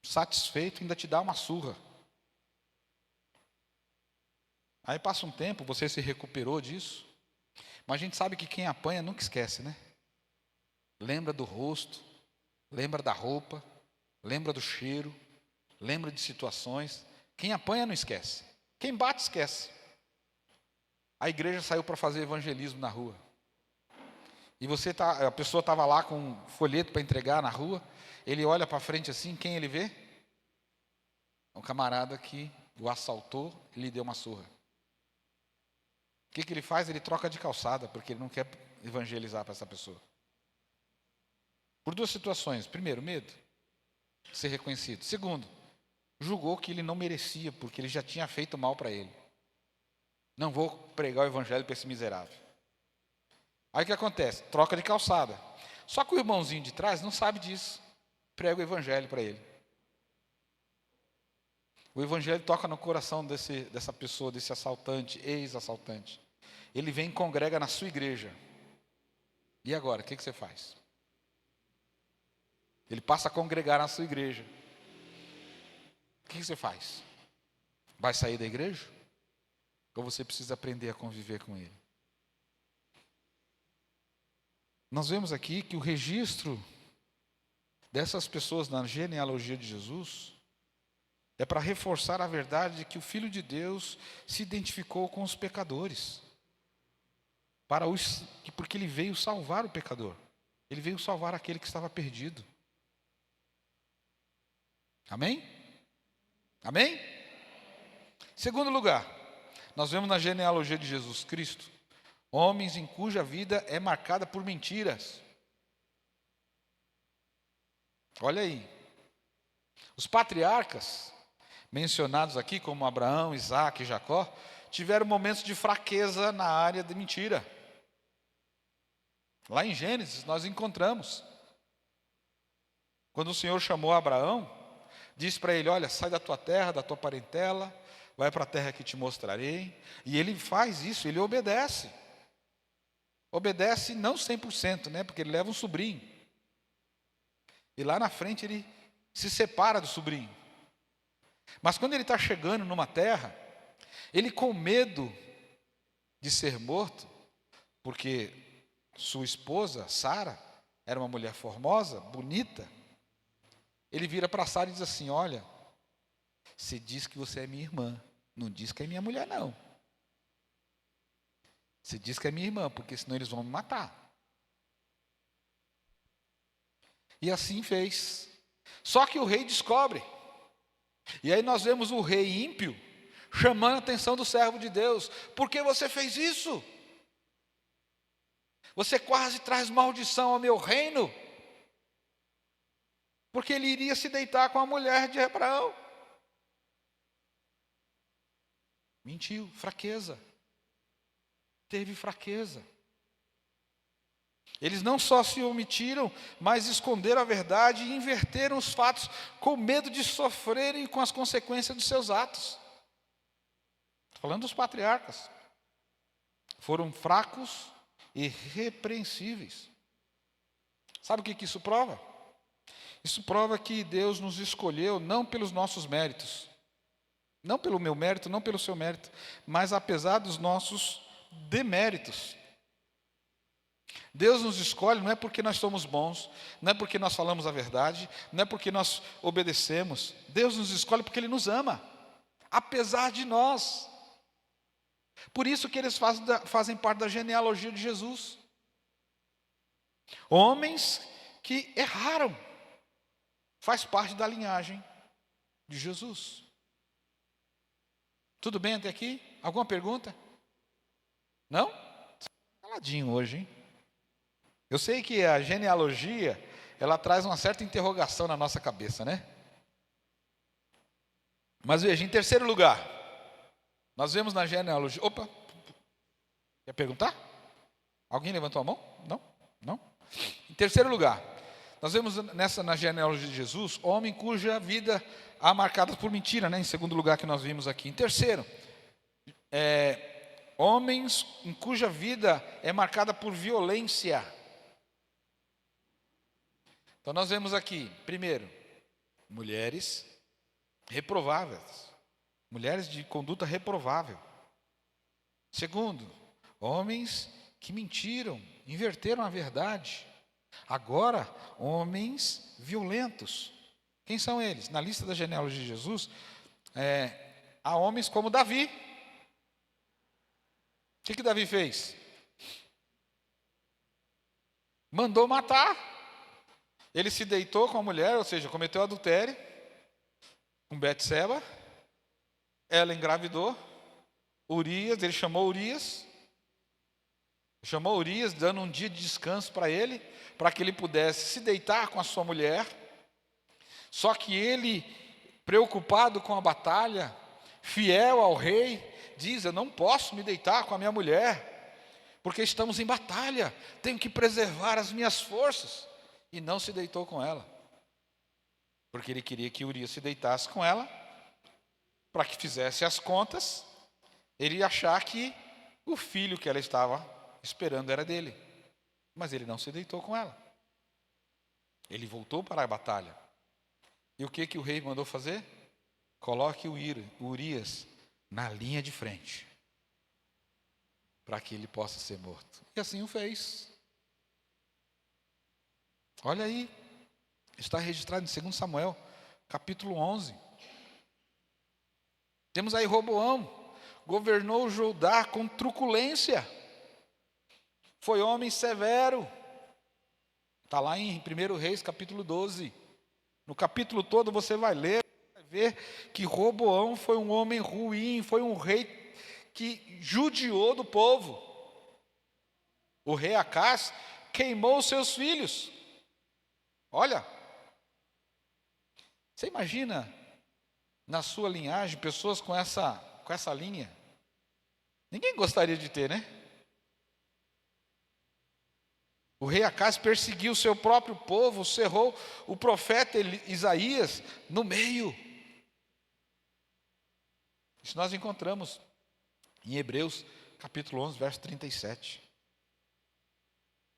satisfeito, ainda te dá uma surra. Aí passa um tempo, você se recuperou disso, mas a gente sabe que quem apanha nunca esquece, né? Lembra do rosto, lembra da roupa, lembra do cheiro, lembra de situações. Quem apanha não esquece, quem bate esquece. A igreja saiu para fazer evangelismo na rua. E a pessoa estava lá com um folheto para entregar na rua. Ele olha para frente assim, quem ele vê? Um camarada que o assaltou e lhe deu uma surra. O que ele faz? Ele troca de calçada, porque ele não quer evangelizar para essa pessoa. Por duas situações. Primeiro, medo de ser reconhecido. Segundo, julgou que ele não merecia, porque ele já tinha feito mal para ele. Não vou pregar o evangelho para esse miserável. Aí o que acontece? Troca de calçada. Só que o irmãozinho de trás não sabe disso. Prega o evangelho para ele. O evangelho toca no coração dessa pessoa, desse assaltante, ex-assaltante. Ele vem e congrega na sua igreja. E agora, o que você faz? Ele passa a congregar na sua igreja. O que você faz? Vai sair da igreja? Ou você precisa aprender a conviver com ele? Nós vemos aqui que o registro dessas pessoas na genealogia de Jesus é para reforçar a verdade de que o Filho de Deus se identificou com os pecadores, porque ele veio salvar o pecador. Ele veio salvar aquele que estava perdido. Amém? Amém? Segundo lugar, nós vemos na genealogia de Jesus Cristo, homens em cuja vida é marcada por mentiras. Olha aí, os patriarcas mencionados aqui, como Abraão, Isaac e Jacó, tiveram momentos de fraqueza na área de mentira. Lá em Gênesis nós encontramos, quando o Senhor chamou Abraão, disse para ele: olha, sai da tua terra, da tua parentela, vai para a terra que te mostrarei. E ele faz isso, ele obedece. Obedece não 100%, né? Porque ele leva um sobrinho. E lá na frente ele se separa do sobrinho. Mas quando ele está chegando numa terra, ele com medo de ser morto, porque sua esposa, Sara, era uma mulher formosa, bonita, ele vira para Sara e diz assim: olha, você diz que você é minha irmã, não diz que é minha mulher não. Você diz que é minha irmã, porque senão eles vão me matar. E assim fez. Só que o rei descobre. E aí nós vemos o rei ímpio chamando a atenção do servo de Deus: por que você fez isso? Você quase traz maldição ao meu reino. Porque ele iria se deitar com a mulher de Abraão. Mentiu, fraqueza. Teve fraqueza. Eles não só se omitiram, mas esconderam a verdade e inverteram os fatos com medo de sofrerem com as consequências dos seus atos. Falando dos patriarcas. Foram fracos e irrepreensíveis. Sabe o que isso prova? Isso prova que Deus nos escolheu não pelos nossos méritos, não pelo meu mérito, não pelo seu mérito, mas apesar dos nossos deméritos. Deus nos escolhe não é porque nós somos bons, não é porque nós falamos a verdade, não é porque nós obedecemos. Deus nos escolhe porque Ele nos ama, apesar de nós. Por isso que eles fazem parte da genealogia de Jesus. Homens que erraram, faz parte da linhagem de Jesus. Tudo bem até aqui? Alguma pergunta? Não? Caladinho hoje, hein? Eu sei que a genealogia, ela traz uma certa interrogação na nossa cabeça, né? Mas veja, em terceiro lugar, nós vemos na genealogia... Opa! Quer perguntar? Alguém levantou a mão? Não? Não? Em terceiro lugar, nós vemos na genealogia de Jesus, homem cuja vida há marcada por mentira, né? Em segundo lugar que nós vimos aqui. Em terceiro, homens em cuja vida é marcada por violência. Então nós vemos aqui, primeiro, mulheres reprováveis, mulheres de conduta reprovável. Segundo, homens que mentiram, inverteram a verdade. Agora, homens violentos. Quem são eles? Na lista da genealogia de Jesus, há homens como Davi. O que Davi fez? Mandou matar. Ele se deitou com a mulher, ou seja, cometeu adultério com Betseba. Ela engravidou. Urias, ele chamou Urias, dando um dia de descanso para ele, para que ele pudesse se deitar com a sua mulher. Só que ele, preocupado com a batalha, fiel ao rei, diz: eu não posso me deitar com a minha mulher, porque estamos em batalha, tenho que preservar as minhas forças. E não se deitou com ela, porque ele queria que Urias se deitasse com ela, para que fizesse as contas, ele ia achar que o filho que ela estava esperando era dele. Mas ele não se deitou com ela. Ele voltou para a batalha. E o que o rei mandou fazer? Coloque o Urias na linha de frente, para que ele possa ser morto. E assim o fez. Olha aí, está registrado em 2 Samuel, capítulo 11. Temos aí Roboão, governou Judá com truculência. Foi homem severo. Está lá em 1 Reis, capítulo 12. No capítulo todo você vai ler, vai vê que Roboão foi um homem ruim, foi um rei que judiou do povo. O rei Acás queimou seus filhos. Olha, você imagina na sua linhagem pessoas com essa linha? Ninguém gostaria de ter, né? O rei Acás perseguiu o seu próprio povo, cerrou o profeta Isaías no meio. Isso nós encontramos em Hebreus, capítulo 11, verso 37.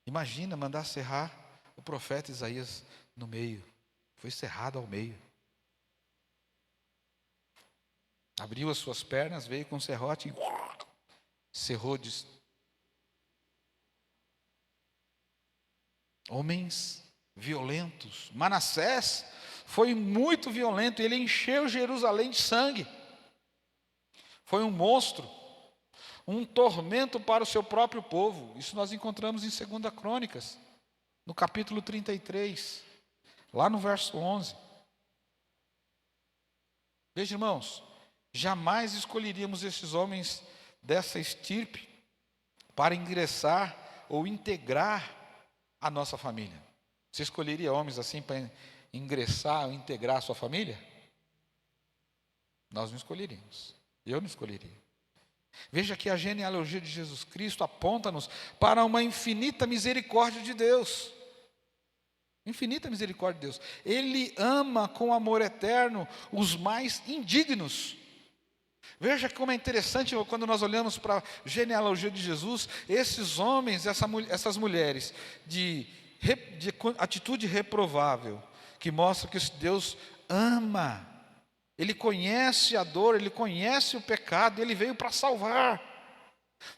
Imagina mandar cerrar o profeta Isaías no meio. Foi cerrado ao meio. Abriu as suas pernas, veio com um serrote e cerrou. Homens violentos. Manassés foi muito violento, ele encheu Jerusalém de sangue. Foi um monstro, um tormento para o seu próprio povo. Isso nós encontramos em 2 Crônicas, no capítulo 33, lá no verso 11. Veja, irmãos, jamais escolheríamos esses homens dessa estirpe para ingressar ou integrar a nossa família. Você escolheria homens assim para ingressar ou integrar a sua família? Nós não escolheríamos. Eu não escolheria. Veja que a genealogia de Jesus Cristo aponta-nos para uma infinita misericórdia de Deus. Infinita misericórdia de Deus. Ele ama com amor eterno os mais indignos. Veja como é interessante quando nós olhamos para a genealogia de Jesus, esses homens, essas mulheres de atitude reprovável, que mostra que Deus ama. Ele conhece a dor, ele conhece o pecado, ele veio para salvar.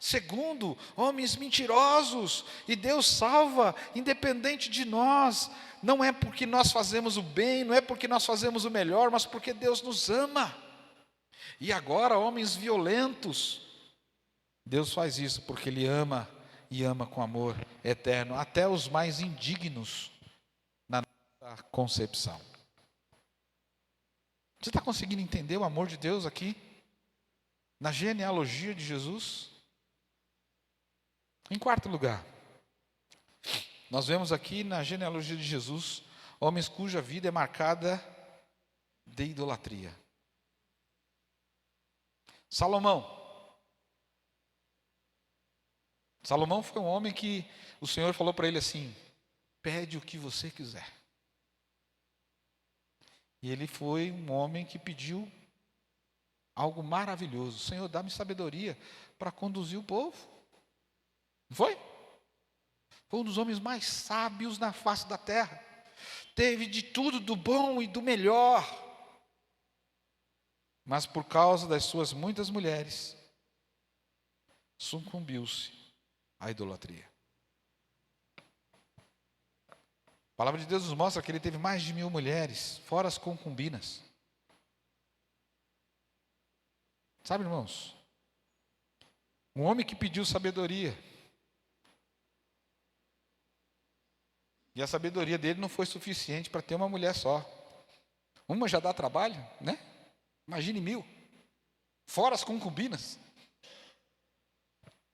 Segundo, homens mentirosos, e Deus salva independente de nós. Não é porque nós fazemos o bem, não é porque nós fazemos o melhor, mas porque Deus nos ama. E agora, homens violentos, Deus faz isso porque Ele ama e ama com amor eterno, até os mais indignos na nossa concepção. Você está conseguindo entender o amor de Deus aqui? Na genealogia de Jesus? Em quarto lugar, nós vemos aqui na genealogia de Jesus, homens cuja vida é marcada de idolatria. Salomão foi um homem que o Senhor falou para ele assim: pede o que você quiser. E ele foi um homem que pediu algo maravilhoso: Senhor, dá-me sabedoria para conduzir o povo. Não foi? Foi um dos homens mais sábios na face da terra. Teve de tudo, do bom e do melhor. Mas por causa das suas muitas mulheres, sucumbiu-se à idolatria. A palavra de Deus nos mostra que ele teve mais de 1000 mulheres, fora as concubinas. Sabe, irmãos? Um homem que pediu sabedoria. E a sabedoria dele não foi suficiente para ter uma mulher só. Uma já dá trabalho, né? Imagine 1000. Fora as concubinas.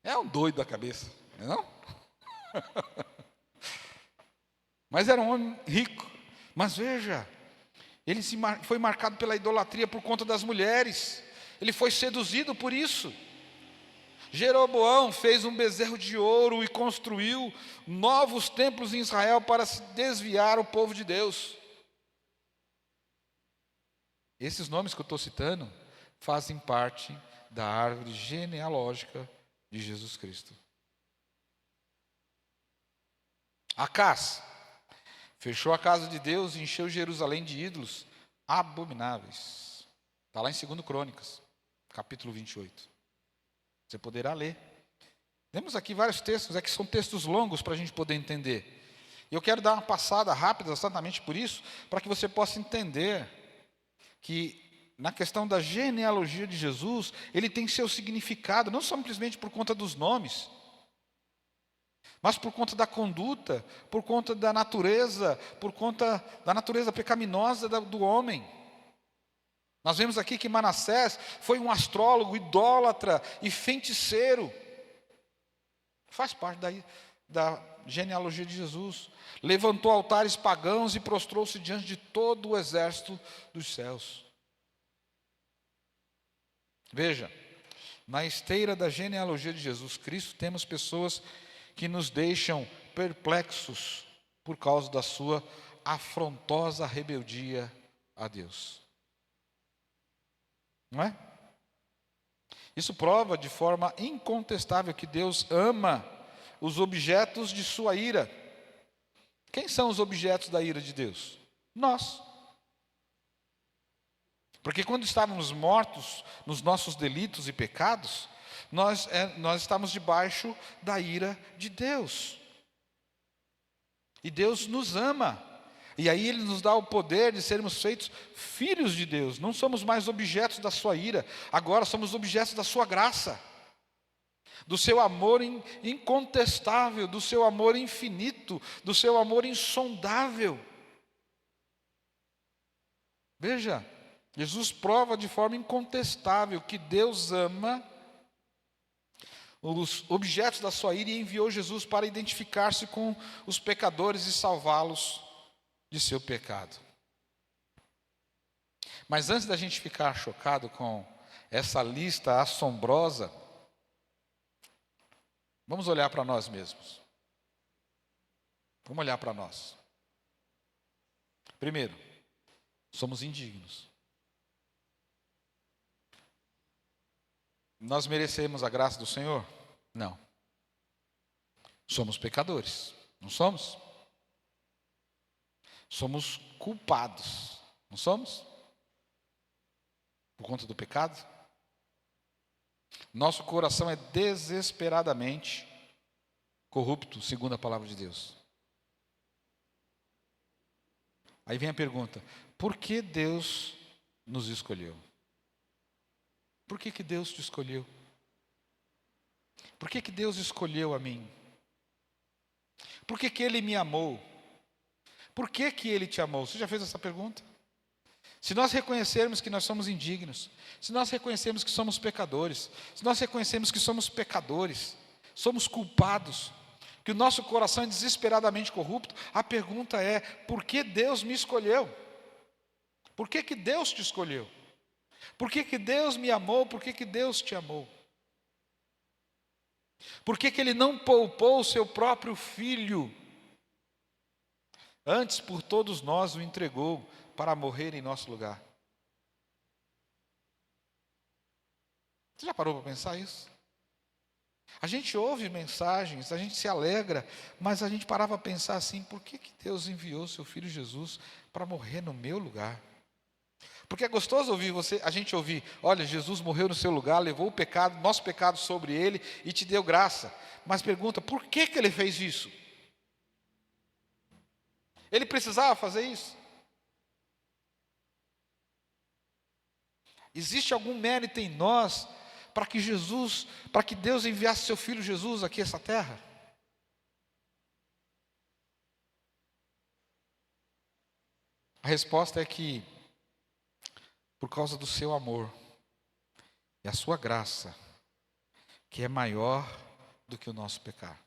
É um doido da cabeça, não é não? Mas era um homem rico. Mas veja, ele foi marcado pela idolatria por conta das mulheres. Ele foi seduzido por isso. Jeroboão fez um bezerro de ouro e construiu novos templos em Israel para se desviar o povo de Deus. Esses nomes que eu estou citando fazem parte da árvore genealógica de Jesus Cristo. Acás fechou a casa de Deus e encheu Jerusalém de ídolos abomináveis. Está lá em 2 Crônicas, capítulo 28. Você poderá ler. Temos aqui vários textos, que são textos longos para a gente poder entender. E eu quero dar uma passada rápida, exatamente por isso, para que você possa entender que na questão da genealogia de Jesus, ele tem seu significado, não simplesmente por conta dos nomes, mas por conta da conduta, por conta da natureza, por conta da natureza pecaminosa do homem. Nós vemos aqui que Manassés foi um astrólogo, idólatra e feiticeiro. Faz parte da genealogia de Jesus. Levantou altares pagãos e prostrou-se diante de todo o exército dos céus. Veja, na esteira da genealogia de Jesus Cristo, temos pessoas que nos deixam perplexos por causa da sua afrontosa rebeldia a Deus. Não é? Isso prova de forma incontestável que Deus ama os objetos de sua ira. Quem são os objetos da ira de Deus? Nós. Porque quando estávamos mortos nos nossos delitos e pecados, nós estávamos debaixo da ira de Deus. E Deus nos ama. E aí Ele nos dá o poder de sermos feitos filhos de Deus. Não somos mais objetos da sua ira, agora somos objetos da sua graça. Do seu amor incontestável, do seu amor infinito, do seu amor insondável. Veja, Jesus prova de forma incontestável que Deus ama os objetos da sua ira e enviou Jesus para identificar-se com os pecadores e salvá-los de seu pecado. Mas antes da gente ficar chocado com essa lista assombrosa, vamos olhar para nós mesmos. Vamos olhar para nós. Primeiro, somos indignos. Nós merecemos a graça do Senhor? Não. Somos pecadores, não somos? Somos culpados, não somos? Por conta do pecado? Nosso coração é desesperadamente corrupto, segundo a palavra de Deus. Aí vem a pergunta: por que Deus nos escolheu? Por que Deus te escolheu? Por que Deus escolheu a mim? Por que Ele me amou? Por que Ele te amou? Você já fez essa pergunta? Se nós reconhecermos que nós somos indignos, se nós reconhecermos que somos pecadores, se nós reconhecermos que somos pecadores, somos culpados, que o nosso coração é desesperadamente corrupto, a pergunta é: por que Deus me escolheu? Por que Deus te escolheu? Por que Deus me amou? Por que Deus te amou? Por que Ele não poupou o seu próprio Filho? Antes, por todos nós, o entregou para morrer em nosso lugar. Você já parou para pensar isso? A gente ouve mensagens, a gente se alegra, mas a gente parava para pensar assim: por que Deus enviou seu Filho Jesus para morrer no meu lugar? Porque é gostoso ouvir a gente ouvir: olha, Jesus morreu no seu lugar, levou o pecado, nosso pecado sobre Ele e te deu graça. Mas pergunta: por que Ele fez isso? Ele precisava fazer isso? Existe algum mérito em nós para que Deus enviasse seu Filho Jesus aqui a essa terra? A resposta é que, por causa do seu amor e a sua graça, que é maior do que o nosso pecado.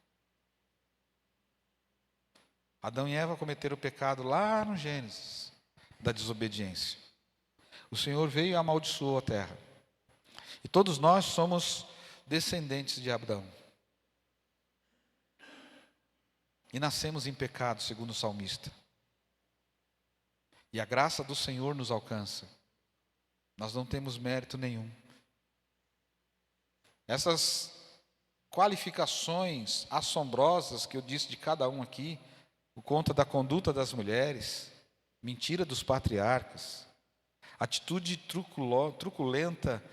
Adão e Eva cometeram o pecado lá no Gênesis, da desobediência. O Senhor veio e amaldiçoou a terra. E todos nós somos descendentes de Adão. E nascemos em pecado, segundo o salmista. E a graça do Senhor nos alcança. Nós não temos mérito nenhum. Essas qualificações assombrosas que eu disse de cada um aqui, por conta da conduta das mulheres, mentira dos patriarcas, atitude truculenta,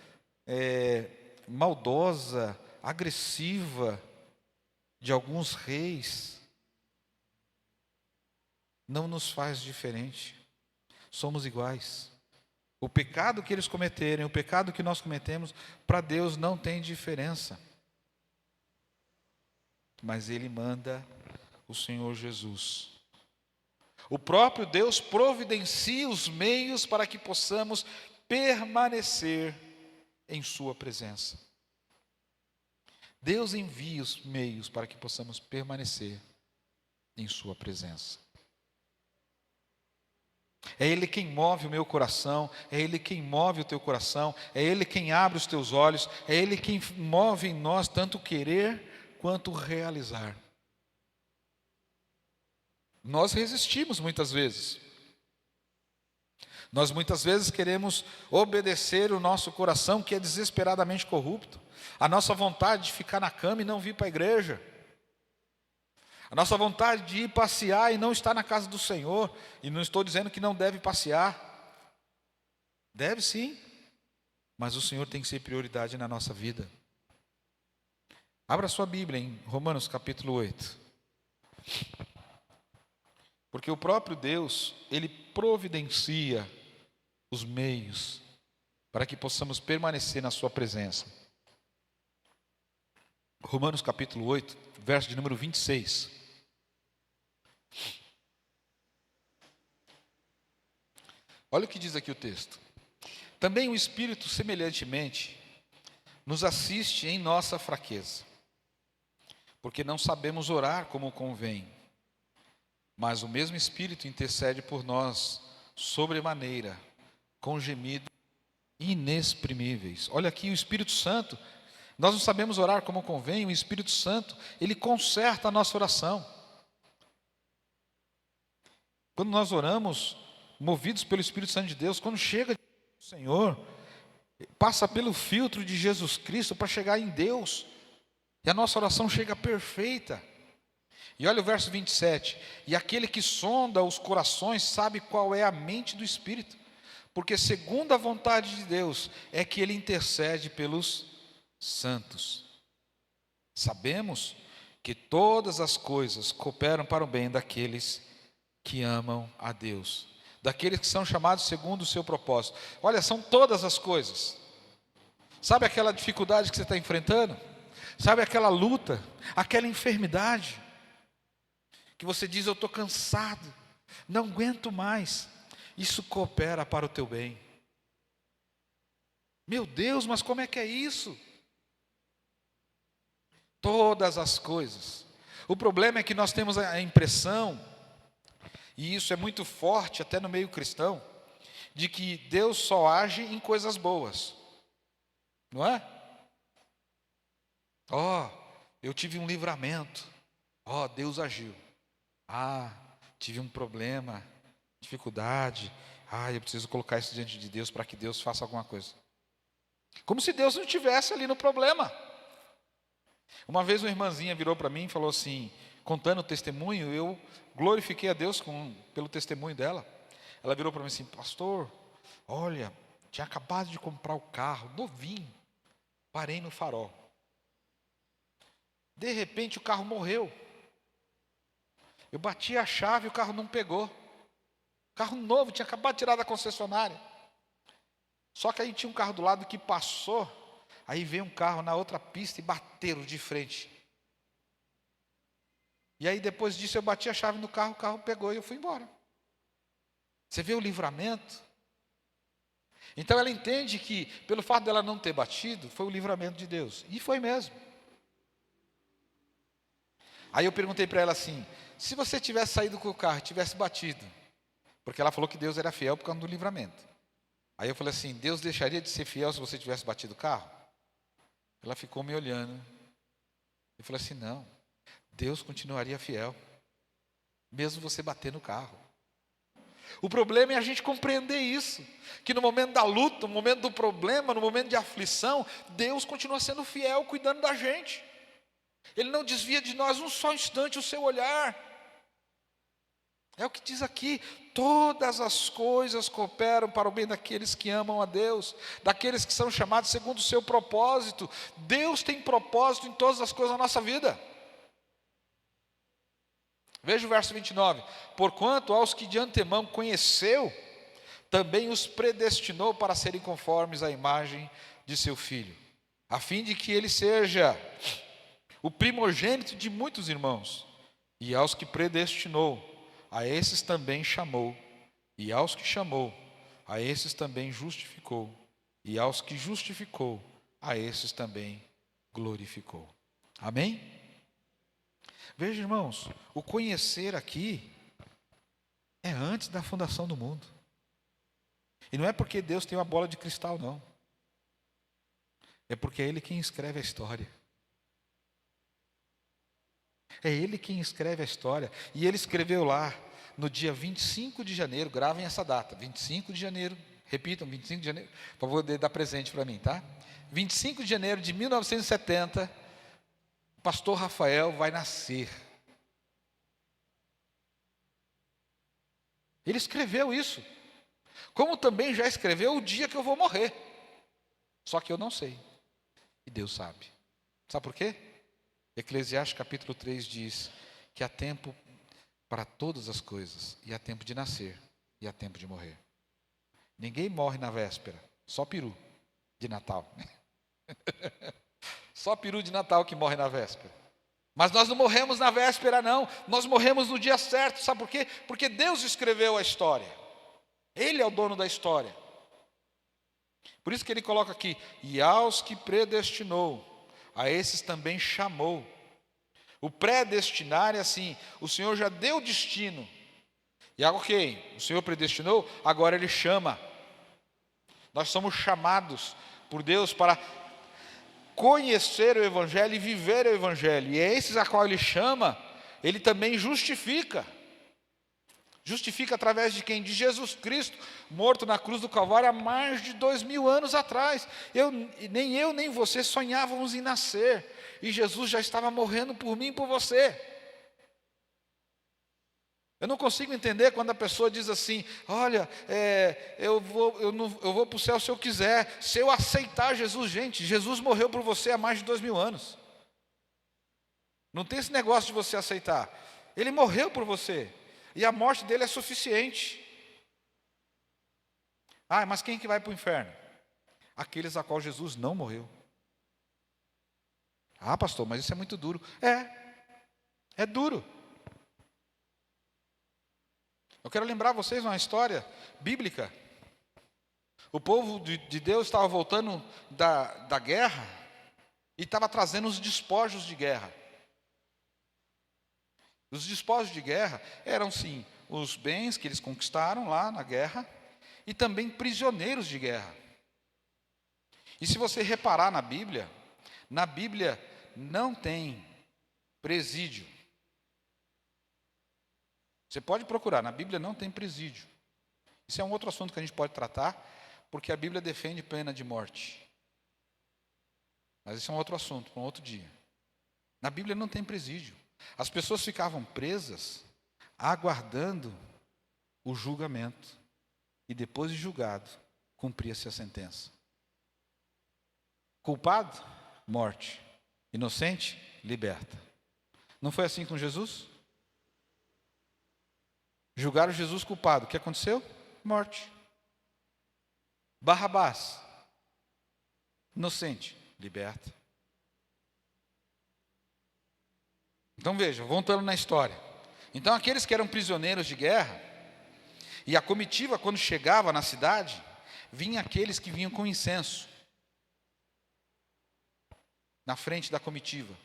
maldosa, agressiva de alguns reis, não nos faz diferente. Somos iguais. O pecado que eles cometerem, o pecado que nós cometemos, para Deus não tem diferença. Mas Ele manda o Senhor Jesus. O próprio Deus providencia os meios para que possamos permanecer em sua presença. Deus envia os meios para que possamos permanecer em sua presença. É Ele quem move o meu coração, é Ele quem move o teu coração, é Ele quem abre os teus olhos, é Ele quem move em nós tanto querer quanto realizar. Nós resistimos muitas vezes. Nós muitas vezes queremos obedecer o nosso coração, que é desesperadamente corrupto, a nossa vontade de ficar na cama e não vir para a igreja, a nossa vontade de ir passear e não estar na casa do Senhor. E não estou dizendo que não deve passear, deve sim, mas o Senhor tem que ser prioridade na nossa vida. Abra sua Bíblia em Romanos capítulo 8. Porque o próprio Deus, Ele providencia os meios para que possamos permanecer na sua presença. Romanos capítulo 8, verso de número 26. Olha o que diz aqui o texto. Também o Espírito, semelhantemente, nos assiste em nossa fraqueza, porque não sabemos orar como convém, mas o mesmo Espírito intercede por nós sobremaneira, com gemidos inexprimíveis. Olha aqui o Espírito Santo. Nós não sabemos orar como convém, o Espírito Santo, ele conserta a nossa oração. Quando nós oramos, movidos pelo Espírito Santo de Deus, quando chega o Senhor, passa pelo filtro de Jesus Cristo para chegar em Deus, e a nossa oração chega perfeita. E olha o verso 27, e aquele que sonda os corações sabe qual é a mente do Espírito, porque segundo a vontade de Deus é que ele intercede pelos santos. Sabemos que todas as coisas cooperam para o bem daqueles que amam a Deus, daqueles que são chamados segundo o seu propósito. Olha, são todas as coisas. Sabe aquela dificuldade que você está enfrentando? Sabe aquela luta, aquela enfermidade, que você diz, eu estou cansado, não aguento mais. Isso coopera para o teu bem. Meu Deus, mas como é que é isso? Todas as coisas. O problema é que nós temos a impressão, e isso é muito forte até no meio cristão, de que Deus só age em coisas boas. Não é? Eu tive um livramento. Deus agiu. Tive um problema, dificuldade. Eu preciso colocar isso diante de Deus para que Deus faça alguma coisa. Como se Deus não estivesse ali no problema. Uma vez uma irmãzinha virou para mim e falou assim, contando o testemunho, eu glorifiquei a Deus pelo testemunho dela. Ela virou para mim assim, pastor, olha, tinha acabado de comprar o carro, novinho, parei no farol. De repente o carro morreu. Eu bati a chave e o carro não pegou. Carro novo, tinha acabado de tirar da concessionária. Só que aí tinha um carro do lado que passou, aí veio um carro na outra pista e bateram de frente. E aí depois disso eu bati a chave no carro, o carro pegou e eu fui embora. Você vê o livramento? Então ela entende que, pelo fato dela não ter batido, foi o livramento de Deus. E foi mesmo. Aí eu perguntei para ela assim, se você tivesse saído com o carro e tivesse batido, porque ela falou que Deus era fiel por causa do livramento. Aí eu falei assim, Deus deixaria de ser fiel se você tivesse batido o carro? Ela ficou me olhando. Eu falei assim, não, Deus continuaria fiel, mesmo você bater no carro. O problema é a gente compreender isso, que no momento da luta, no momento do problema, no momento de aflição, Deus continua sendo fiel, cuidando da gente. Ele não desvia de nós um só instante o seu olhar. É o que diz aqui, todas as coisas cooperam para o bem daqueles que amam a Deus, daqueles que são chamados segundo o seu propósito. Deus tem propósito em todas as coisas da nossa vida. Veja o verso 29. Porquanto aos que de antemão conheceu, também os predestinou para serem conformes à imagem de seu Filho, a fim de que ele seja o primogênito de muitos irmãos. E aos que predestinou, a esses também chamou. E aos que chamou, a esses também justificou. E aos que justificou, a esses também glorificou. Amém? Veja, irmãos, o conhecer aqui é antes da fundação do mundo. E não é porque Deus tem uma bola de cristal, não. É porque é Ele quem escreve a história. É Ele quem escreve a história. E Ele escreveu lá, no dia 25 de janeiro, gravem essa data, 25 de janeiro, repitam, 25 de janeiro, para poder dar presente para mim, tá? 25 de janeiro de 1970, o pastor Rafael vai nascer. Ele escreveu isso. Como também já escreveu o dia que eu vou morrer. Só que eu não sei. E Deus sabe. Sabe por quê? Eclesiastes capítulo 3 diz que há tempo para todas as coisas. E há tempo de nascer. E há tempo de morrer. Ninguém morre na véspera. Só peru de Natal. Só peru de Natal que morre na véspera. Mas nós não morremos na véspera, não. Nós morremos no dia certo. Sabe por quê? Porque Deus escreveu a história. Ele é o dono da história. Por isso que ele coloca aqui, e aos que predestinou, a esses também chamou. O predestinar é assim, o Senhor já deu o destino. E ok, o Senhor predestinou, agora Ele chama. Nós somos chamados por Deus para conhecer o Evangelho e viver o Evangelho. E é esses a qual Ele chama, Ele também justifica. Justifica através de quem? De Jesus Cristo, morto na cruz do Calvário há mais de 2000 anos atrás. Nem eu, nem você sonhávamos em nascer. E Jesus já estava morrendo por mim e por você. Eu não consigo entender quando a pessoa diz assim, olha, eu vou para o céu se eu quiser, se eu aceitar Jesus. Gente, Jesus morreu por você há mais de 2000 anos. Não tem esse negócio de você aceitar. Ele morreu por você. E a morte dele é suficiente. Ah, mas quem que vai para o inferno? Aqueles a qual Jesus não morreu. Ah, pastor, mas isso é muito duro. É duro. Eu quero lembrar vocês uma história bíblica. O povo de Deus estava voltando da guerra e estava trazendo os despojos de guerra. Os despojos de guerra eram, sim, os bens que eles conquistaram lá na guerra e também prisioneiros de guerra. E se você reparar na Bíblia não tem presídio. Você pode procurar, na Bíblia não tem presídio. Isso é um outro assunto que a gente pode tratar, porque a Bíblia defende pena de morte. Mas isso é um outro assunto, para um outro dia. Na Bíblia não tem presídio. As pessoas ficavam presas, aguardando o julgamento. E depois de julgado, cumpria-se a sentença. Culpado? Morte. Inocente? Liberta. Não foi assim com Jesus? Julgaram Jesus culpado. O que aconteceu? Morte. Barrabás? Inocente. Liberta. Então veja, voltando na história. Então aqueles que eram prisioneiros de guerra, e a comitiva quando chegava na cidade, vinha aqueles que vinham com incenso, na frente da comitiva.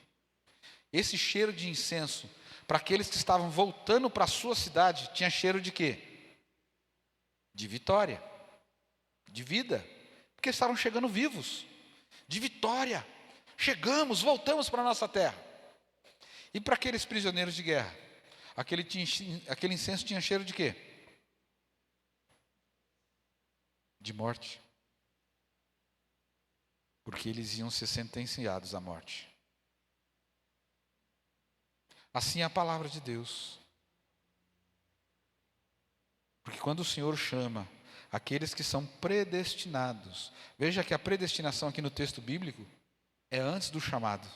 Esse cheiro de incenso, para aqueles que estavam voltando para a sua cidade, tinha cheiro de quê? De vitória, de vida, porque estavam chegando vivos, de vitória. Chegamos, voltamos para a nossa terra. E para aqueles prisioneiros de guerra, aquele incenso tinha cheiro de quê? De morte. Porque eles iam ser sentenciados à morte. Assim é a palavra de Deus. Porque quando o Senhor chama aqueles que são predestinados, veja que a predestinação aqui no texto bíblico é antes do chamado.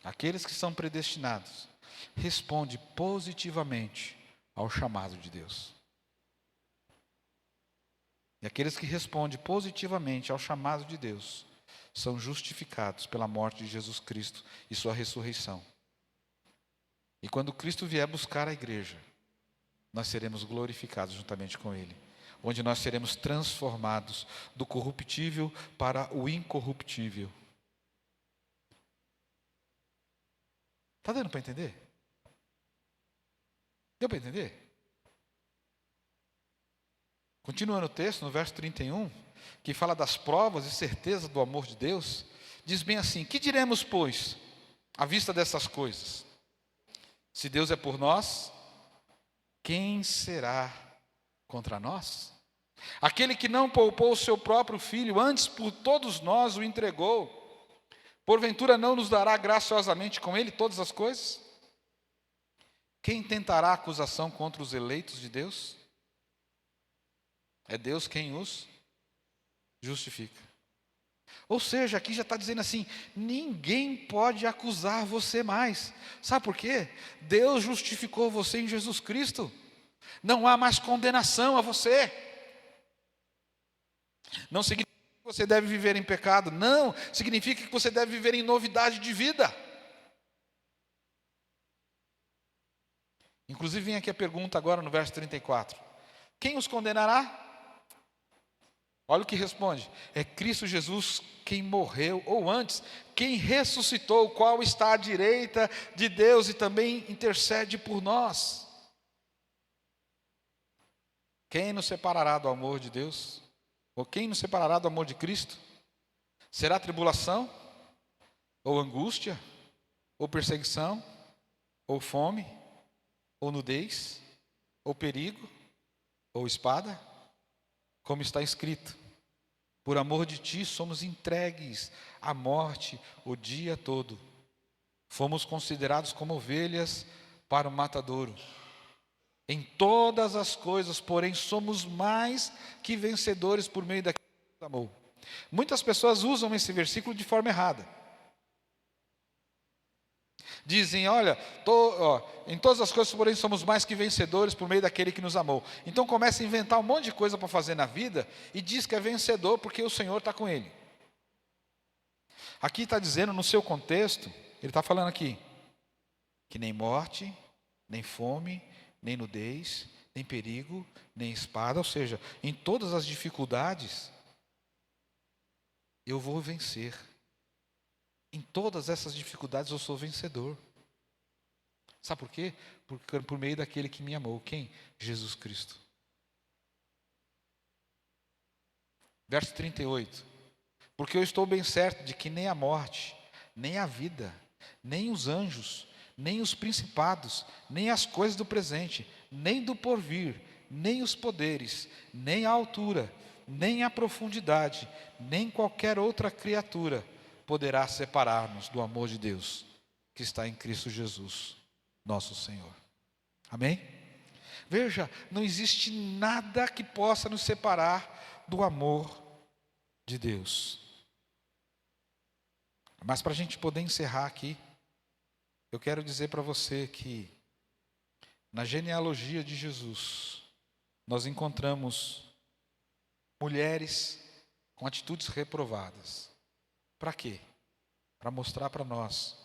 Aqueles que são predestinados respondem positivamente ao chamado de Deus. E aqueles que respondem positivamente ao chamado de Deus são justificados pela morte de Jesus Cristo e sua ressurreição. E quando Cristo vier buscar a igreja, nós seremos glorificados juntamente com Ele. onde nós seremos transformados do corruptível para o incorruptível. Está dando para entender? Deu para entender? Continuando o texto, no verso 31, que fala das provas e certeza do amor de Deus, diz bem assim: que diremos, pois, à vista dessas coisas? Se Deus é por nós, quem será contra nós? Aquele que não poupou o seu próprio filho, antes por todos nós o entregou, porventura não nos dará graciosamente com ele todas as coisas? Quem tentará acusação contra os eleitos de Deus? É Deus quem os justifica. Ou seja, aqui já está dizendo assim: ninguém pode acusar você mais. Sabe por quê? Deus justificou você em Jesus Cristo. Não há mais condenação a você. Não significa que você deve viver em pecado. Não, significa que você deve viver em novidade de vida. Inclusive vem aqui a pergunta agora no verso 34. Quem os condenará? Olha o que responde: é Cristo Jesus quem morreu, ou antes, quem ressuscitou, o qual está à direita de Deus e também intercede por nós. Quem nos separará do amor de Deus? Ou quem nos separará do amor de Cristo? Será tribulação? Ou angústia? Ou perseguição? Ou fome? Ou nudez? Ou perigo? Ou espada? Como está escrito: por amor de ti somos entregues à morte o dia todo. Fomos considerados como ovelhas para o matadouro. Em todas as coisas, porém, somos mais que vencedores por meio daquele que nos amou. Muitas pessoas usam esse versículo de forma errada. Dizem: olha, em todas as coisas, porém, somos mais que vencedores por meio daquele que nos amou. Então começa a inventar um monte de coisa para fazer na vida e diz que é vencedor porque o Senhor está com ele. Aqui está dizendo, no seu contexto, ele está falando aqui, que nem morte, nem fome, nem nudez, nem perigo, nem espada, ou seja, em todas as dificuldades, eu vou vencer. Em todas essas dificuldades eu sou vencedor. Sabe por quê? Porque por meio daquele que me amou. Quem? Jesus Cristo. Verso 38. Porque eu estou bem certo de que nem a morte, nem a vida, nem os anjos, nem os principados, nem as coisas do presente, nem do porvir, nem os poderes, nem a altura, nem a profundidade, nem qualquer outra criatura poderá separar-nos do amor de Deus que está em Cristo Jesus, nosso Senhor. Amém? Veja, não existe nada que possa nos separar do amor de Deus. Mas para a gente poder encerrar aqui, eu quero dizer para você que na genealogia de Jesus, nós encontramos mulheres com atitudes reprovadas. Para quê? Para mostrar para nós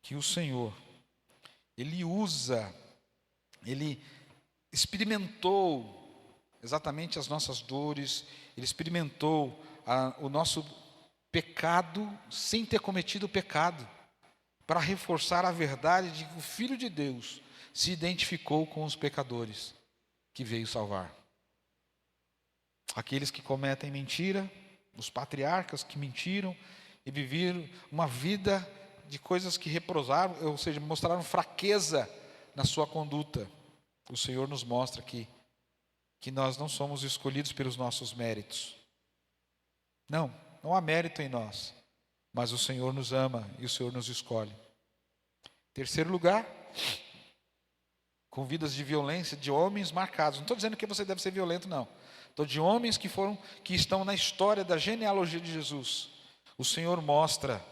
que o Senhor, Ele experimentou exatamente as nossas dores, Ele experimentou o nosso pecado sem ter cometido o pecado, para reforçar a verdade de que o Filho de Deus se identificou com os pecadores que veio salvar. Aqueles que cometem mentira, os patriarcas que mentiram e viveram uma vida de coisas que reprosaram, ou seja, mostraram fraqueza na sua conduta. O Senhor nos mostra que nós não somos escolhidos pelos nossos méritos. Não há mérito em nós, mas o Senhor nos ama e o Senhor nos escolhe. Terceiro lugar, com vidas de violência, de homens marcados. Não estou dizendo que você deve ser violento, não. Estou de homens que estão na história da genealogia de Jesus. O Senhor mostra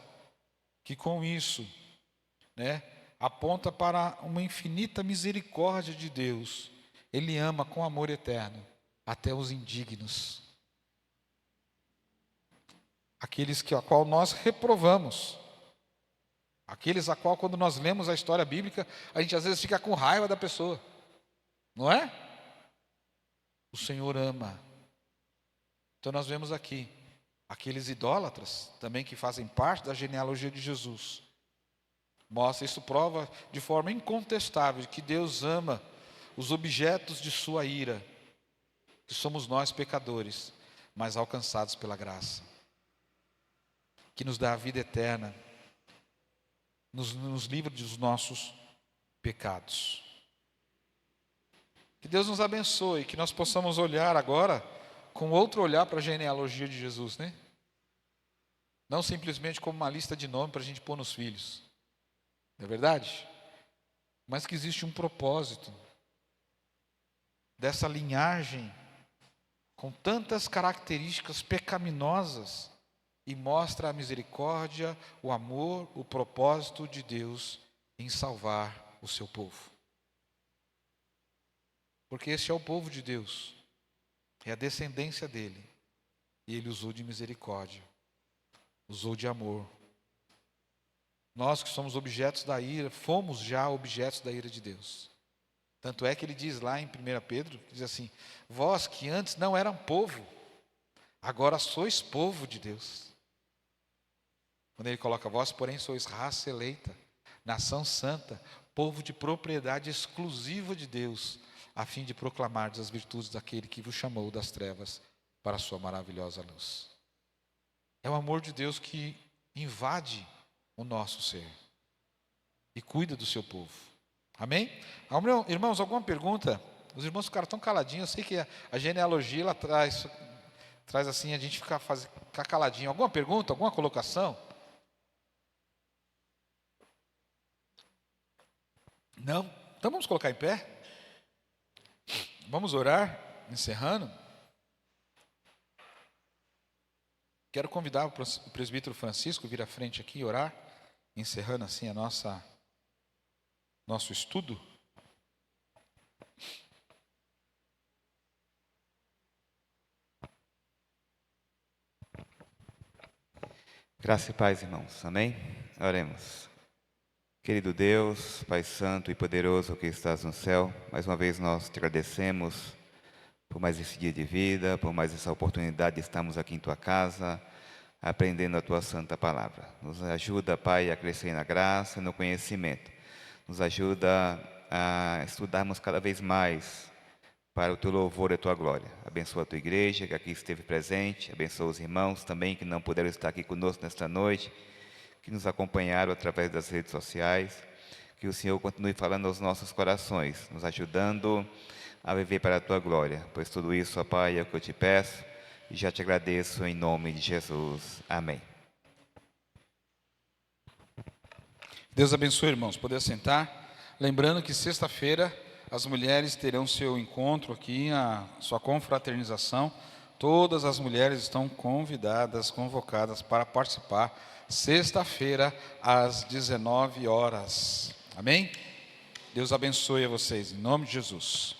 que com isso, aponta para uma infinita misericórdia de Deus. Ele ama com amor eterno até os indignos. Aqueles a qual nós reprovamos. Aqueles a qual, quando nós lemos a história bíblica, a gente às vezes fica com raiva da pessoa. Não é? o Senhor ama. Então nós vemos aqui aqueles idólatras também que fazem parte da genealogia de Jesus. Mostra, isso prova de forma incontestável que Deus ama os objetos de sua ira, que somos nós pecadores, mas alcançados pela graça, que nos dá a vida eterna, nos livra dos nossos pecados. Que Deus nos abençoe, que nós possamos olhar agora com outro olhar para a genealogia de Jesus, né? Não simplesmente como uma lista de nomes para a gente pôr nos filhos, não é verdade? Mas que existe um propósito dessa linhagem com tantas características pecaminosas e mostra a misericórdia, o amor, o propósito de Deus em salvar o seu povo. Porque esse é o povo de Deus, é a descendência dele, e ele usou de misericórdia, usou de amor. Nós que somos objetos da ira, fomos já objetos da ira de Deus. Tanto é que ele diz lá em 1 Pedro, diz assim: vós que antes não eram povo, agora sois povo de Deus. Quando ele coloca vós, porém, sois raça eleita, nação santa, povo de propriedade exclusiva de Deus, a fim de proclamar as virtudes daquele que vos chamou das trevas para a sua maravilhosa luz. É o amor de Deus que invade o nosso ser e cuida do seu povo. Amém? Irmãos, alguma pergunta? Os irmãos ficaram tão caladinhos. Eu sei que a genealogia ela traz assim a gente ficar caladinho. Alguma pergunta? Alguma colocação? Não? Então vamos colocar em pé. Vamos orar, encerrando. Quero convidar o presbítero Francisco a vir à frente aqui e orar, encerrando assim a nosso estudo. Graça e paz, irmãos. Amém? Oremos. Querido Deus, Pai Santo e Poderoso que estás no céu, mais uma vez nós te agradecemos por mais esse dia de vida, por mais essa oportunidade de estarmos aqui em Tua casa, aprendendo a Tua Santa Palavra. Nos ajuda, Pai, a crescer na graça e no conhecimento. Nos ajuda a estudarmos cada vez mais para o Teu louvor e a Tua glória. Abençoa a Tua igreja que aqui esteve presente, abençoa os irmãos também que não puderam estar aqui conosco nesta noite, que nos acompanharam através das redes sociais, que o Senhor continue falando aos nossos corações, nos ajudando a viver para a Tua glória, pois tudo isso, ó Pai, é o que eu te peço e já te agradeço em nome de Jesus. Amém. Deus abençoe, irmãos. Poder sentar. Lembrando que sexta-feira as mulheres terão seu encontro aqui, a sua confraternização. Todas as mulheres estão convidadas, convocadas para participar. Sexta-feira, às 19 horas. Amém? Deus abençoe a vocês, em nome de Jesus.